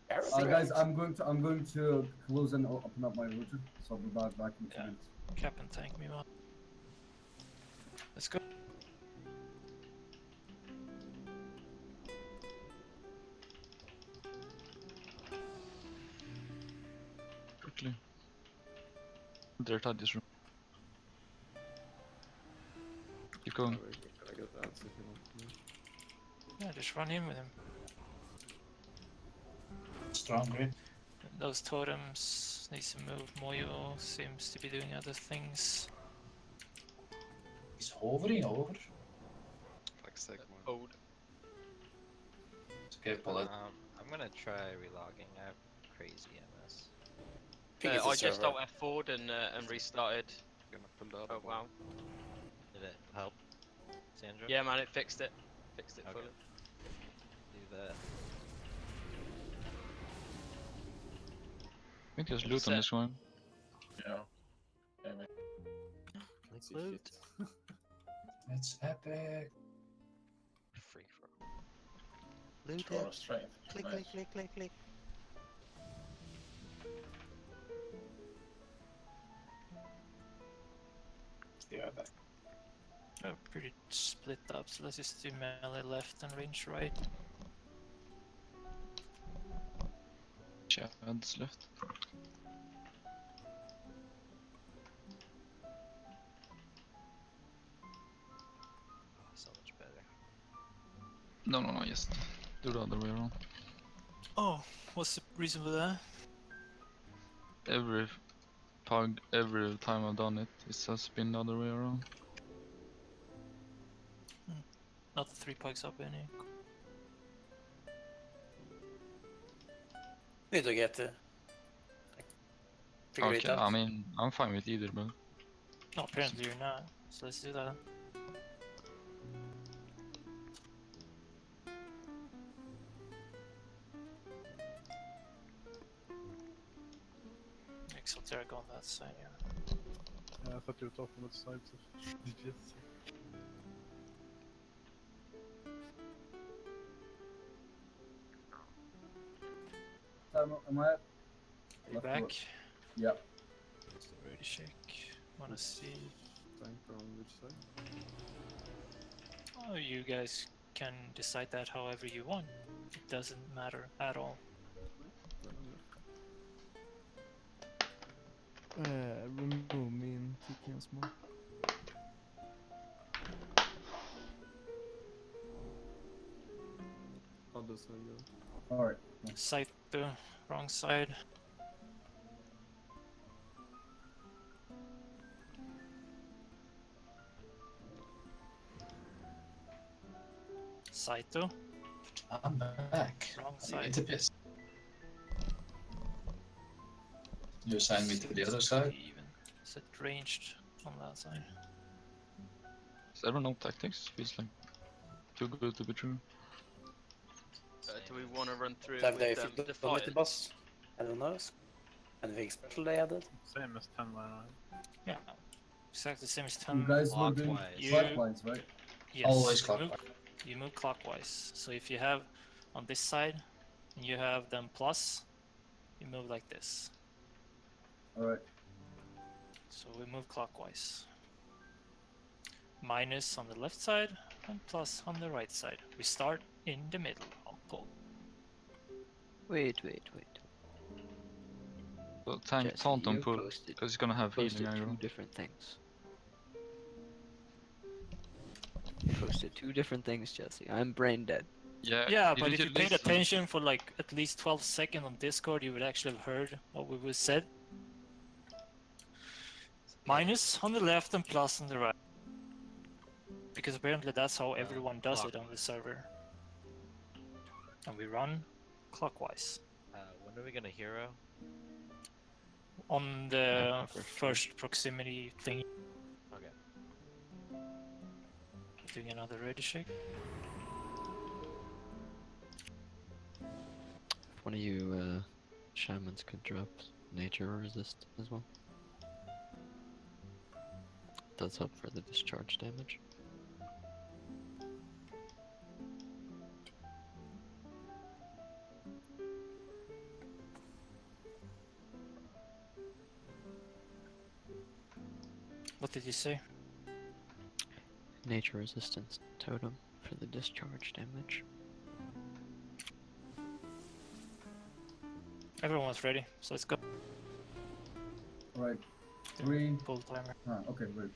Guys, I'm going to close and open up my router, so I'll be back in 2 minutes. Cap and tank me, man. Let's go. Quickly. They're at this room. Keep going. I got that if you want. Yeah, just run in with him. Strong grip. Those totems needs to move. Moyo seems to be doing other things. He's hovering over. Fuck's sake, man. Hold. It's okay, pull it. I'm gonna try relogging. I have crazy MS. I just alt F4'd and restarted. Gonna pull that. Oh wow. Did it help, Sandra? Yeah, man, it fixed it. Fixed it Okay. fully. Do that. I think there's loot on this one. Yeah. Maybe. Let's see Loot. shit. It's epic. Free for. Loot Draw it. of strength. Click, Nice. click, click, click, click. Yeah, back. Oh, pretty split up, so let's just do melee left and range right. Chad's left. So much better. No, just do the other way around. Oh, what's the reason for that? Every time I've done it, it has been the other way around. Not the 3 pugs up any. need to get figure it Okay, out. I mean, I'm fine with either, but No, apparently you're not. So let's do that. Exoteric on that side, yeah. Yeah, I thought you were talking about the sides of DPS. Am I? You Left back? foot. Yep. Ready shake. Wanna see? Tank on which side? Oh, you guys can decide that however you want. It doesn't matter at all. Then I'm left. Remove me in TK small. Other side, yeah. Alright. Side to wrong side. Side to. I'm back. Wrong You side. need to piss. You assign me to the other side? Even. Is it ranged on that side? Is everyone know tactics? Feels like too good to be true. Do we want to run through Have it they with fixed the Defiant? community boss? Anyone knows? Anything special they added? Same as 10 right? Yeah. Exactly the same as You 10. guys were doing clockwise, right? Yes, Always you clockwise. You move clockwise. So if you have on this side, and you have them plus, you move like this. Alright. So we move clockwise. Minus on the left side, and plus on the right side. We start in the middle on pull. Wait. Well, tank Jesse, taunt on you pull, posted- because he's gonna have posted healing two aggro. different things. You posted two different things, Jesse. I'm brain dead. Yeah, but if you paid attention for like at least 12 seconds on Discord, you would actually have heard what we said. Minus on the left and plus on the right. Because apparently that's how everyone does it on the server. And we run clockwise. When are we gonna hero? On the first proximity thing. Okay. Doing another ready shake. If one of you shamans could drop nature resist as well. Does help for the discharge damage. What did you say? Nature resistance totem for the discharge damage. Everyone's ready, so let's go. Alright. 3. Full timer. Ah, okay, wait.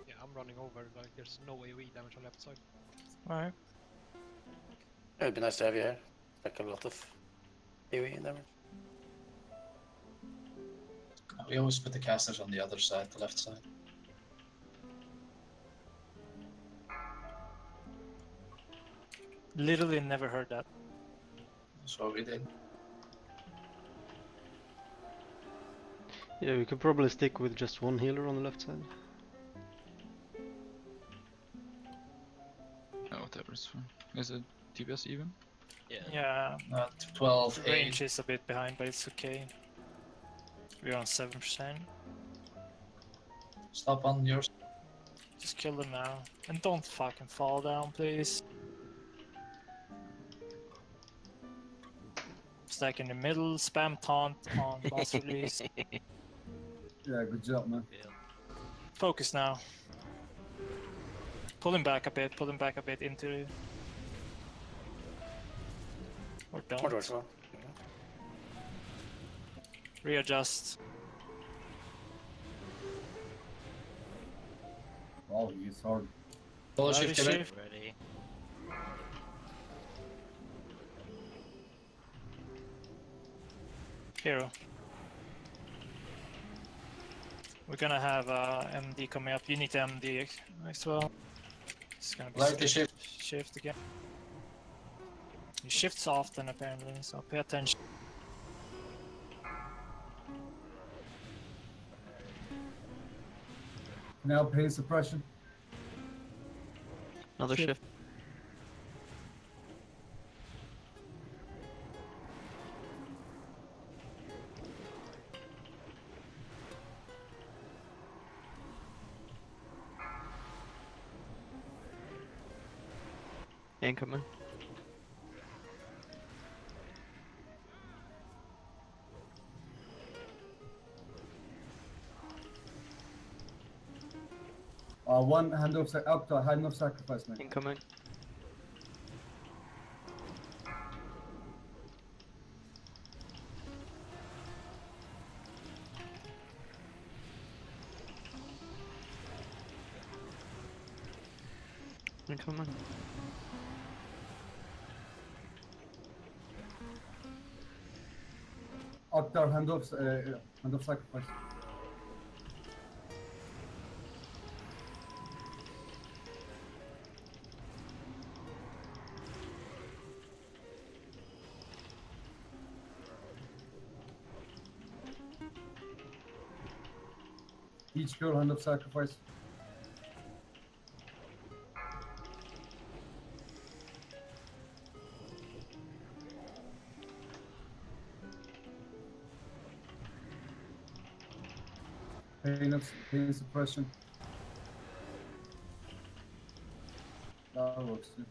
Yeah, I'm running over, like there's no AoE damage on left side. Alright. It would be nice to have you here. Like a lot of AoE damage. We always put the casters on the other side, the left side. Literally never heard that. That's what we did. Yeah, we could probably stick with just one healer on the left side. Oh, whatever, it's fine. Is it TPS even? Yeah. 12, Range is a bit behind, but it's okay. We're on 7%. Stop on yours. Just kill them now. And don't fucking fall down, please. Stack in the middle, spam taunt on boss release. Yeah, good job, man. Focus now. Pull him back a bit, pull him back a bit into it. Or don't. More towards well. Readjust. Wow, he's hard. Ball Body shift, get shift. Ready. Hero. We're gonna have MD coming up. You need to MD as well. It's gonna be Lightly shift. shift again. He shifts often apparently, so pay attention. Now pain suppression. Another shift. Incoming. One hand of hand of sacrifice, man. Incoming. Incoming. Octar, hand of sacrifice. Each girl, hand of sacrifice. Pain suppression. That works too.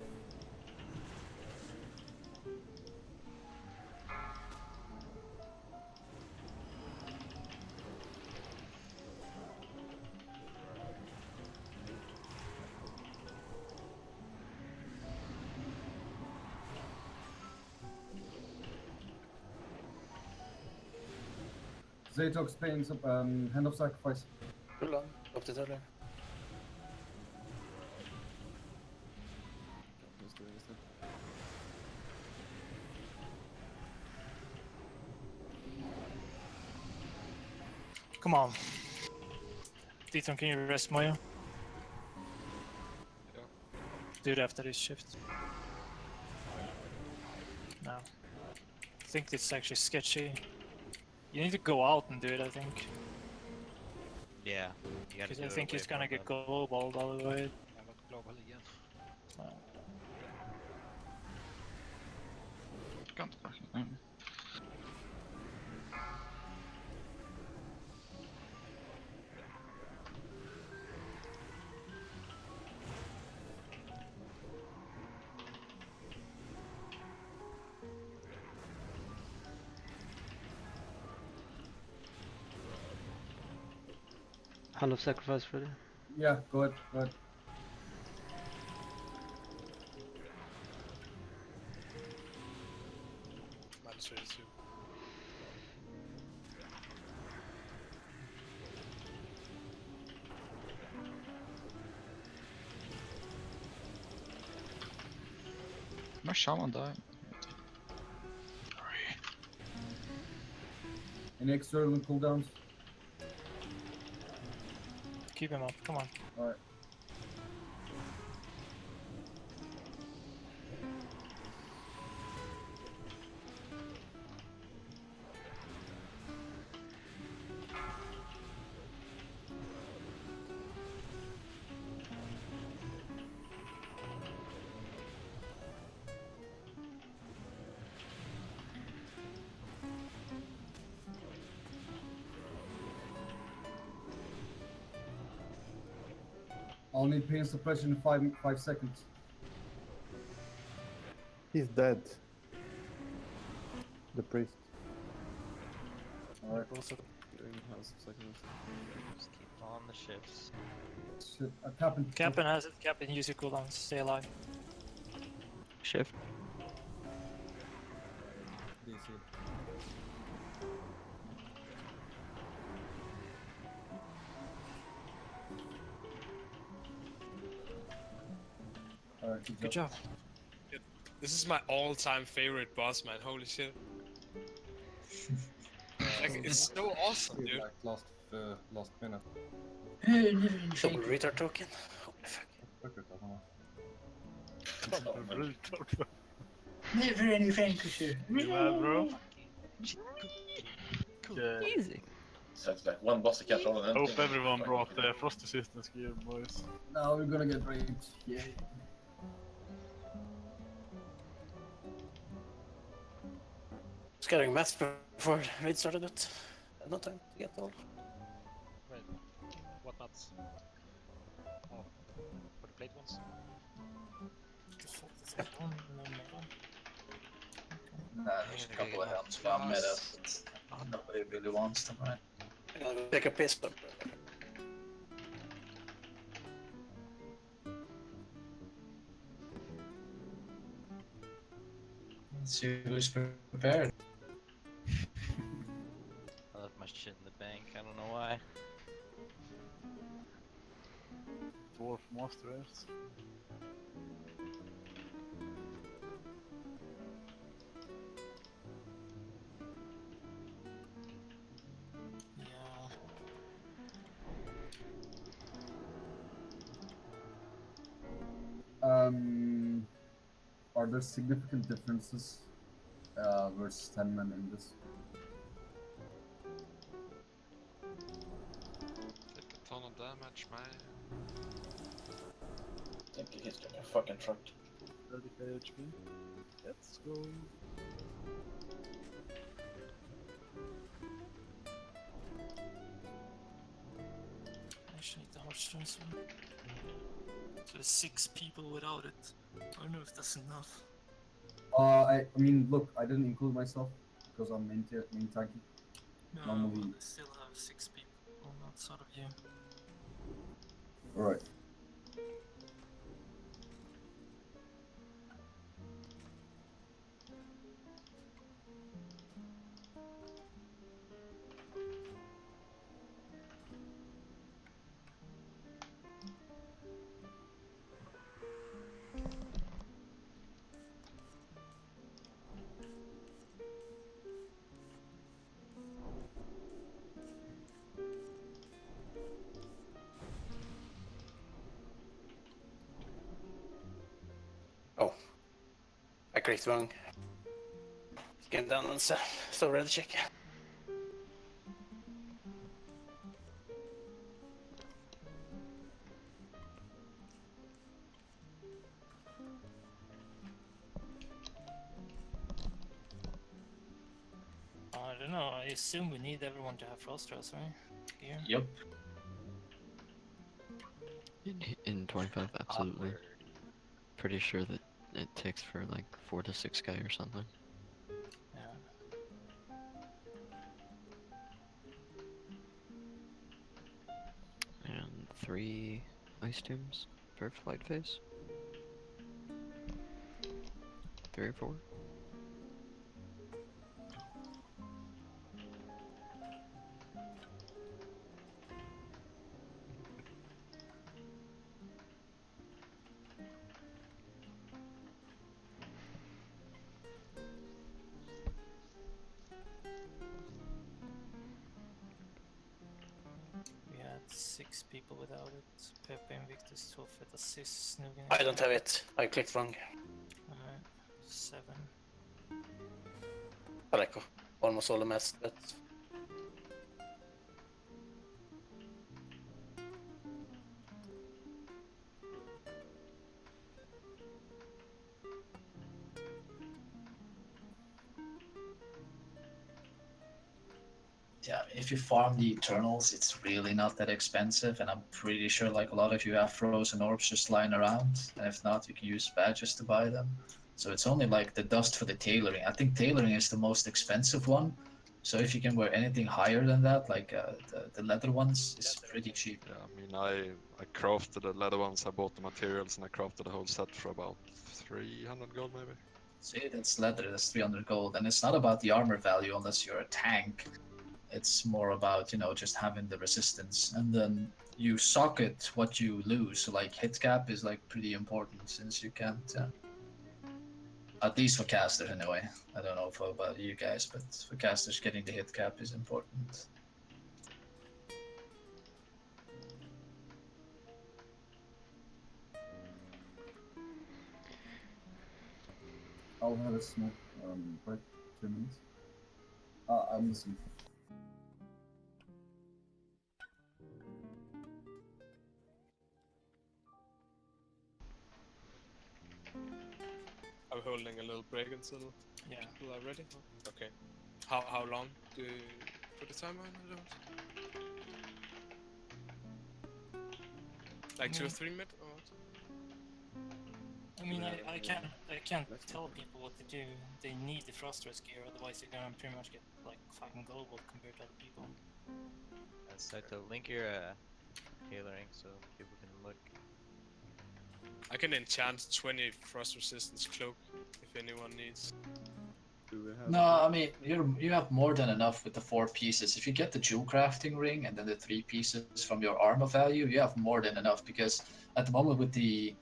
Zatox pain, hand of sacrifice. Hold on, up to earlier. Come on. Deaton, can you rest Moya? Yeah. Do it after this shift. No. I think it's actually sketchy. You need to go out and do it, I think. Yeah. You gotta Because do I it think away he's gonna from get them. global all the way. Jag var global igen. Kan inte verkligen. Hand of sacrifice ready. Yeah, go ahead, go ahead. Mine's ready too. My shaman died. Any external cooldowns? Keep him up, come on. Alright. I'll need pain suppression in 5 seconds. He's dead. The priest. Alright. Doing house of sacrifice. Just keep on the shifts. Shit, Captain. Captain has it, Captain use your cooldowns, stay alive. Shift. DC. Alright, Good job. This is my all-time favorite boss, man. Holy shit. Like, it's so awesome, dude. Like last minute. Double retard token. Holy fuck. Never any Vanquisher. You mad, bro? Okay. Easy. So it's like one boss I can't roll an Hope anything. everyone brought the frost resistance gear, boys. Now we're gonna get raped. Yay. Just getting maths before raid started, but had no time to get all. Wait, what nuts? Oh, for the plate ones? The fuck does that one? No metal. There's a couple of helms around meta, but nobody really wants them, right? I'm gonna take a piss, but Let's see who's prepared. I left my shit in the bank. I don't know why. Dwarf Master Race. Yeah. Are there significant differences versus 10 men in this? Take a ton of damage, man. I think he's getting a fucking truck. 30k HP. Let's go. Actually, need the heartstrings one. So there's 6 people without it. I don't know if that's enough. I mean, look, I didn't include myself because I'm main tanky. No, Normally. well, I still have 6 people outside of you. Alright. oh, I clicked wrong. Came down and so red check. I don't know, I assume we need everyone to have frost rolls, right? Gear? Yep. In 25, absolutely. Pretty sure that it takes for like 4 to 6 guy or something. Yeah. And 3 ice tombs per flight phase. 3 or 4. We had 6 people without it. Pepe, Invictus, 12 at assist, Snoogin. I don't have it. I clicked wrong. Alright, 7. I like almost all the maths, but Yeah, if you farm the Eternals, it's really not that expensive, and I'm pretty sure like a lot of you have frozen orbs just lying around, and if not, you can use badges to buy them. So it's only like the dust for the tailoring. I think tailoring is the most expensive one, so if you can wear anything higher than that, like the leather ones, it's pretty cheap. Yeah, I mean, I crafted the leather ones, I bought the materials, and I crafted the whole set for about 300 gold, maybe. See, that's leather, that's 300 gold, and it's not about the armor value unless you're a tank. It's more about, you know, just having the resistance, and then you socket what you lose. So like hit cap is like pretty important since you can't, at least for casters anyway. I don't know about you guys, but for casters, getting the hit cap is important. I'll have a smoke break 2 minutes. I'm listening. I'm holding a little break until Yeah. people are ready. Okay. How long do you put a timer on it? Like 2 or 3 minutes or what? I mean, I can't tell people what to do. They need the Frosters gear, otherwise you're gonna pretty much get like fucking global compared to other people. So to link your tailoring so people can look. I can enchant 20 frost resistance cloak if anyone needs. No, I mean you have more than enough with the 4 pieces. If you get the jewel crafting ring and then the 3 pieces from your armor value, you have more than enough because at the moment with the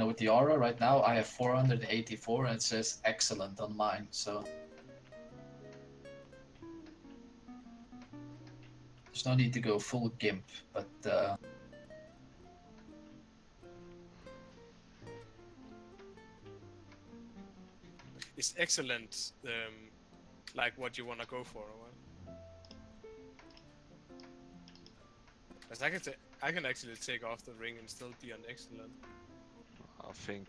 with the aura right now I have 484 and it says excellent on mine, so there's no need to go full gimp, but Is excellent like what you wanna go for or what? 'Cause I can actually take off the ring and still be on excellent. I think,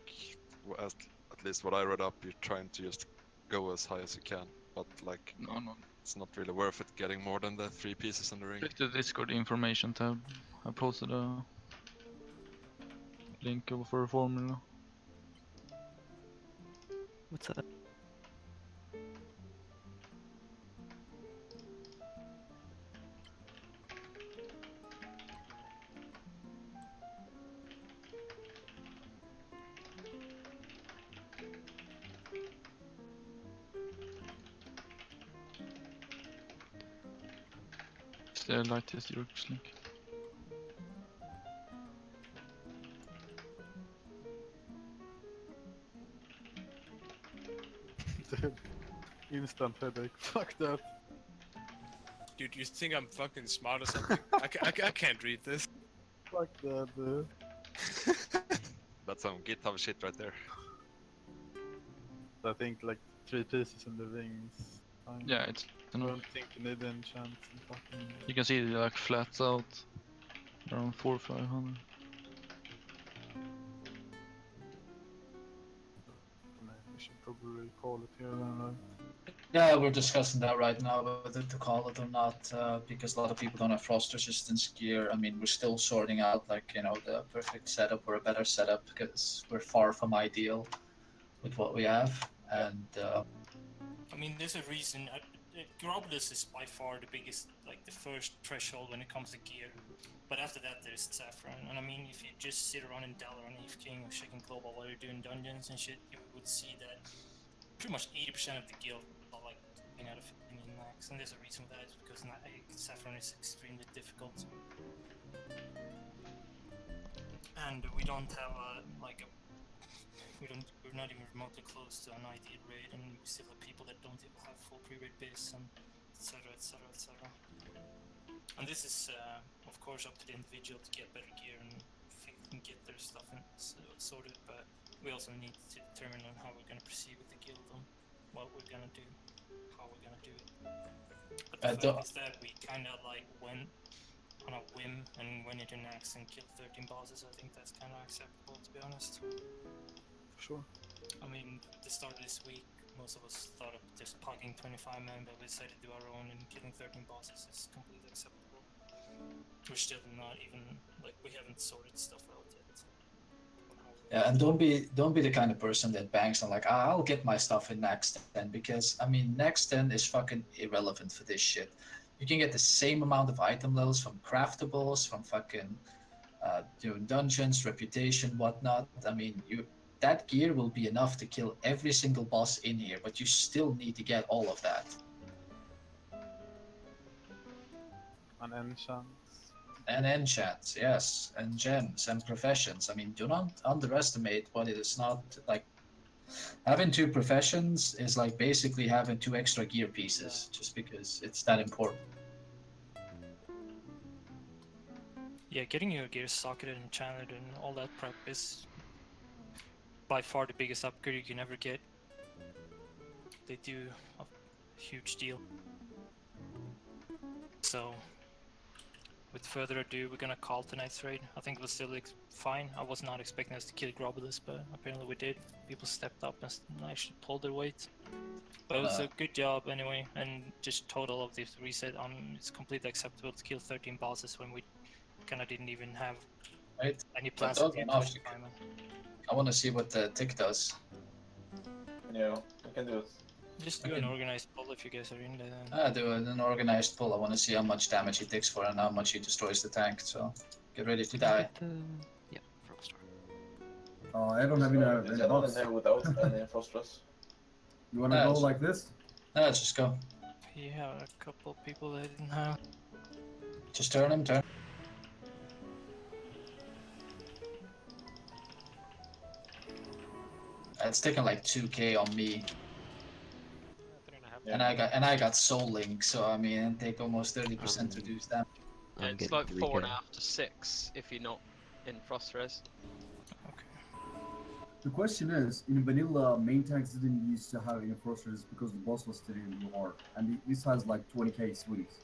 at least what I read up, you're trying to just go as high as you can, but like, No. it's not really worth it getting more than the 3 pieces in the ring. Click the Discord information tab. I posted a link over for a formula. What's that? It's the lightest Europe's link. Dude, instant headache. Fuck that. Dude, you think I'm fucking smart or something? I can't read this. Fuck that, dude. That's some GitHub shit right there. I think like 3 pieces in the rings. Fine. Yeah, it's I enough. don't think you need enchants and fucking. You can see it like flats out around 400 or 500. We should probably call it here then, right? yeah, we're discussing that right now, whether to call it or not, because a lot of people don't have frost resistance gear. I mean, we're still sorting out like the perfect setup or a better setup because we're far from ideal with what we have, and I mean, there's a reason. Grobbulus is by far the biggest, like the first threshold when it comes to gear. But after that, there's Saffron. And I mean, if you just sit around in Dalaran Eve King or checking global while you're doing dungeons and shit, you would see that pretty much 80% of the guild are like getting out of in Naxx. And there's a reason for that, is because Saffron is extremely difficult. And we don't have we're not even remotely close to an ideal raid, and we still have people that don't even have full pre-raid base, and etc, etc, etc. And this is, of course, up to the individual to get better gear and get their stuff sorted, but we also need to determine on how we're going to proceed with the guild, and what we're going to do, how we're going to do it. But the fact is that we kind of like went on a whim and went into Naxx and killed 13 bosses. I think that's kind of acceptable, to be honest. Sure. I mean, the start of this week, most of us thought of just pogging 25 men, but we decided to do our own, and killing 13 bosses is completely acceptable. We're still not even, like, we haven't sorted stuff out yet. yeah, and don't be the kind of person that banks on like, I'll get my stuff in Naxx 10, because I mean Naxx 10 is fucking irrelevant for this shit. You can get the same amount of item levels from craftables, from fucking doing dungeons, reputation, whatnot. I mean, that gear will be enough to kill every single boss in here, but you still need to get all of that. And enchants. And enchants, yes, and gems and professions. I mean, do not underestimate what it is not like. Having 2 professions is like basically having 2 extra gear pieces, just because it's that important. Yeah, getting your gear socketed and channeled and all that prep is by far the biggest upgrade you can ever get. They do a huge deal. So, with further ado, we're gonna call tonight's raid. I think it was still fine. I was not expecting us to kill Grobbulus, but apparently we did. People stepped up and actually pulled their weight. But it was a good job anyway, and just total of this reset, it's completely acceptable to kill 13 bosses when we kinda didn't even have any plans to do 25, man. I want to see what the tick does. Yeah, we can do it. Just do an organized pull if you guys are in there. Do an organized pull. I want to see how much damage he takes for and how much he destroys the tank. So get ready to die. Yeah, Frostar. I don't have any Is anyone in buffs. there without any Frostras? You wanna go like this? Let's just go. Yeah, a couple people that didn't have. Just turn him, turn. It's taking like 2k on me. And I got Soul Link, so I mean, take almost 30% reduced damage. Yeah, it's like 4.5 to 6 if you're not in Frost Res. The question is, in vanilla, main tanks didn't used to have any frosters because the boss was still in war, and this has like 20k swings.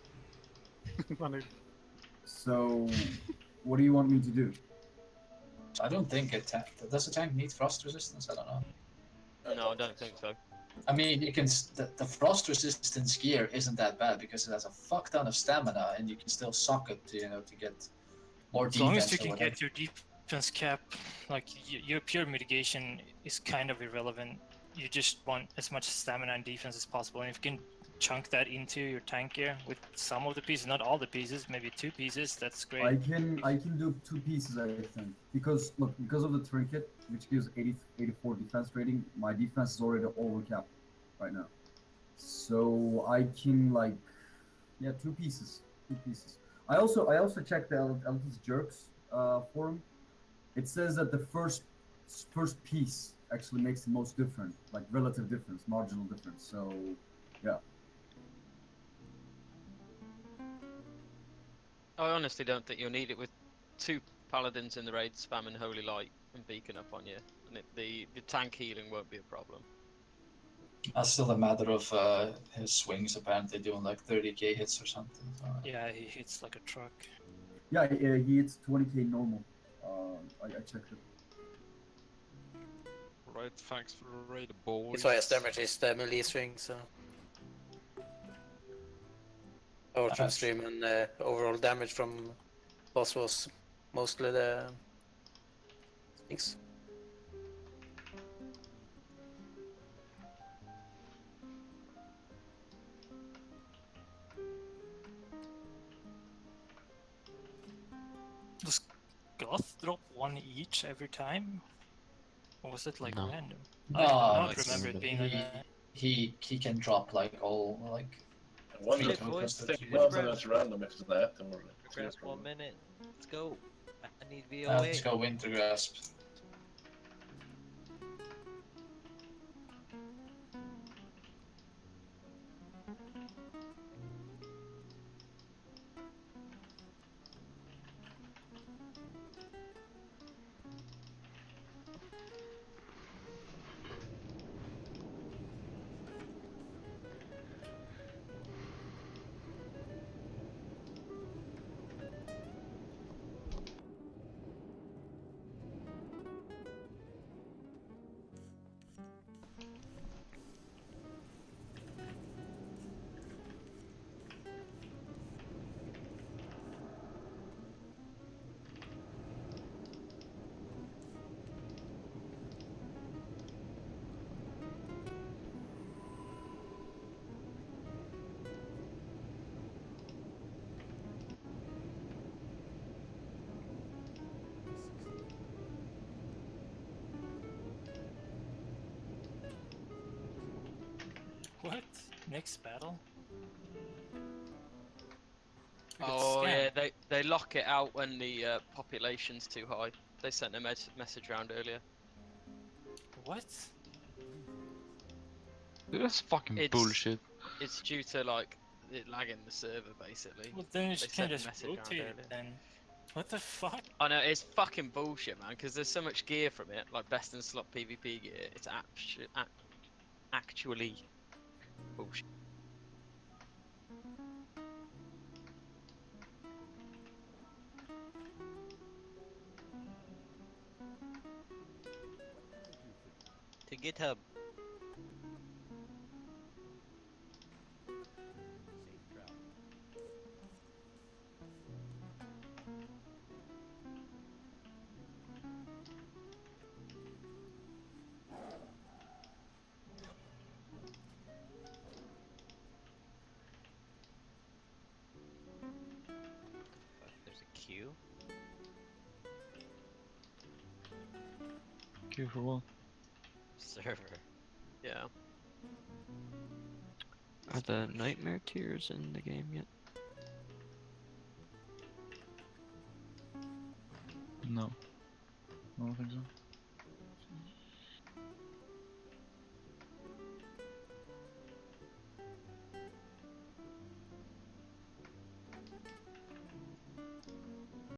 So, what do you want me to do? I don't think does a tank need frost resistance? I don't know. No, I don't think so. I mean, you can the frost resistance gear isn't that bad because it has a fuck ton of stamina, and you can still sock it, to get more As defense. long as you or can whatever. get your defense cap, like your pure mitigation is kind of irrelevant. You just want as much stamina and defense as possible, and if you can chunk that into your tank gear with some of the pieces, not all the pieces, maybe 2 pieces, that's great. I can do 2 pieces, I think, because look, because of the trinket, which gives 84 defense rating, my defense is already overcapped right now. So I can 2 pieces, 2 pieces. I also checked the Eltis Jerks forum. It says that the first piece actually makes the most difference, like relative difference, marginal difference. So yeah. I honestly don't think you'll need it with 2 paladins in the raid spamming Holy Light and beacon up on you, and the tank healing won't be a problem. That's still a matter of his swings apparently doing like 30k hits or something. So. Yeah, he hits like a truck. Yeah, he hits 20k normal. I checked it. Right, thanks for the raid, boys. His highest damage is the melee swing, so. Overtime stream and overall damage from boss was mostly the things. Does Goth drop 1 each every time? Or was it like No. random? No, I don't it's- remember it being like that. He can drop like all like. One three of tokens the or thing three. was that it's random if it's an item or Grasp 1 minute. Let's go. I need VOA. Let's go Winter Grasp. What? Next battle? Oh yeah, they lock it out when the population's too high. They sent a message around earlier. What? Dude, that's fucking bullshit. It's due to like it lagging the server basically. Well, then you They can sent a just message around rotate it earlier. then. What the fuck? Oh no, it's fucking bullshit, man. Because there's so much gear from it, like best in slot PvP gear. It's actually bullshit. To GitHub. Fuck, there's a queue. Queue for what? Server. Yeah. Are the nightmare tiers in the game yet? No. I don't think so.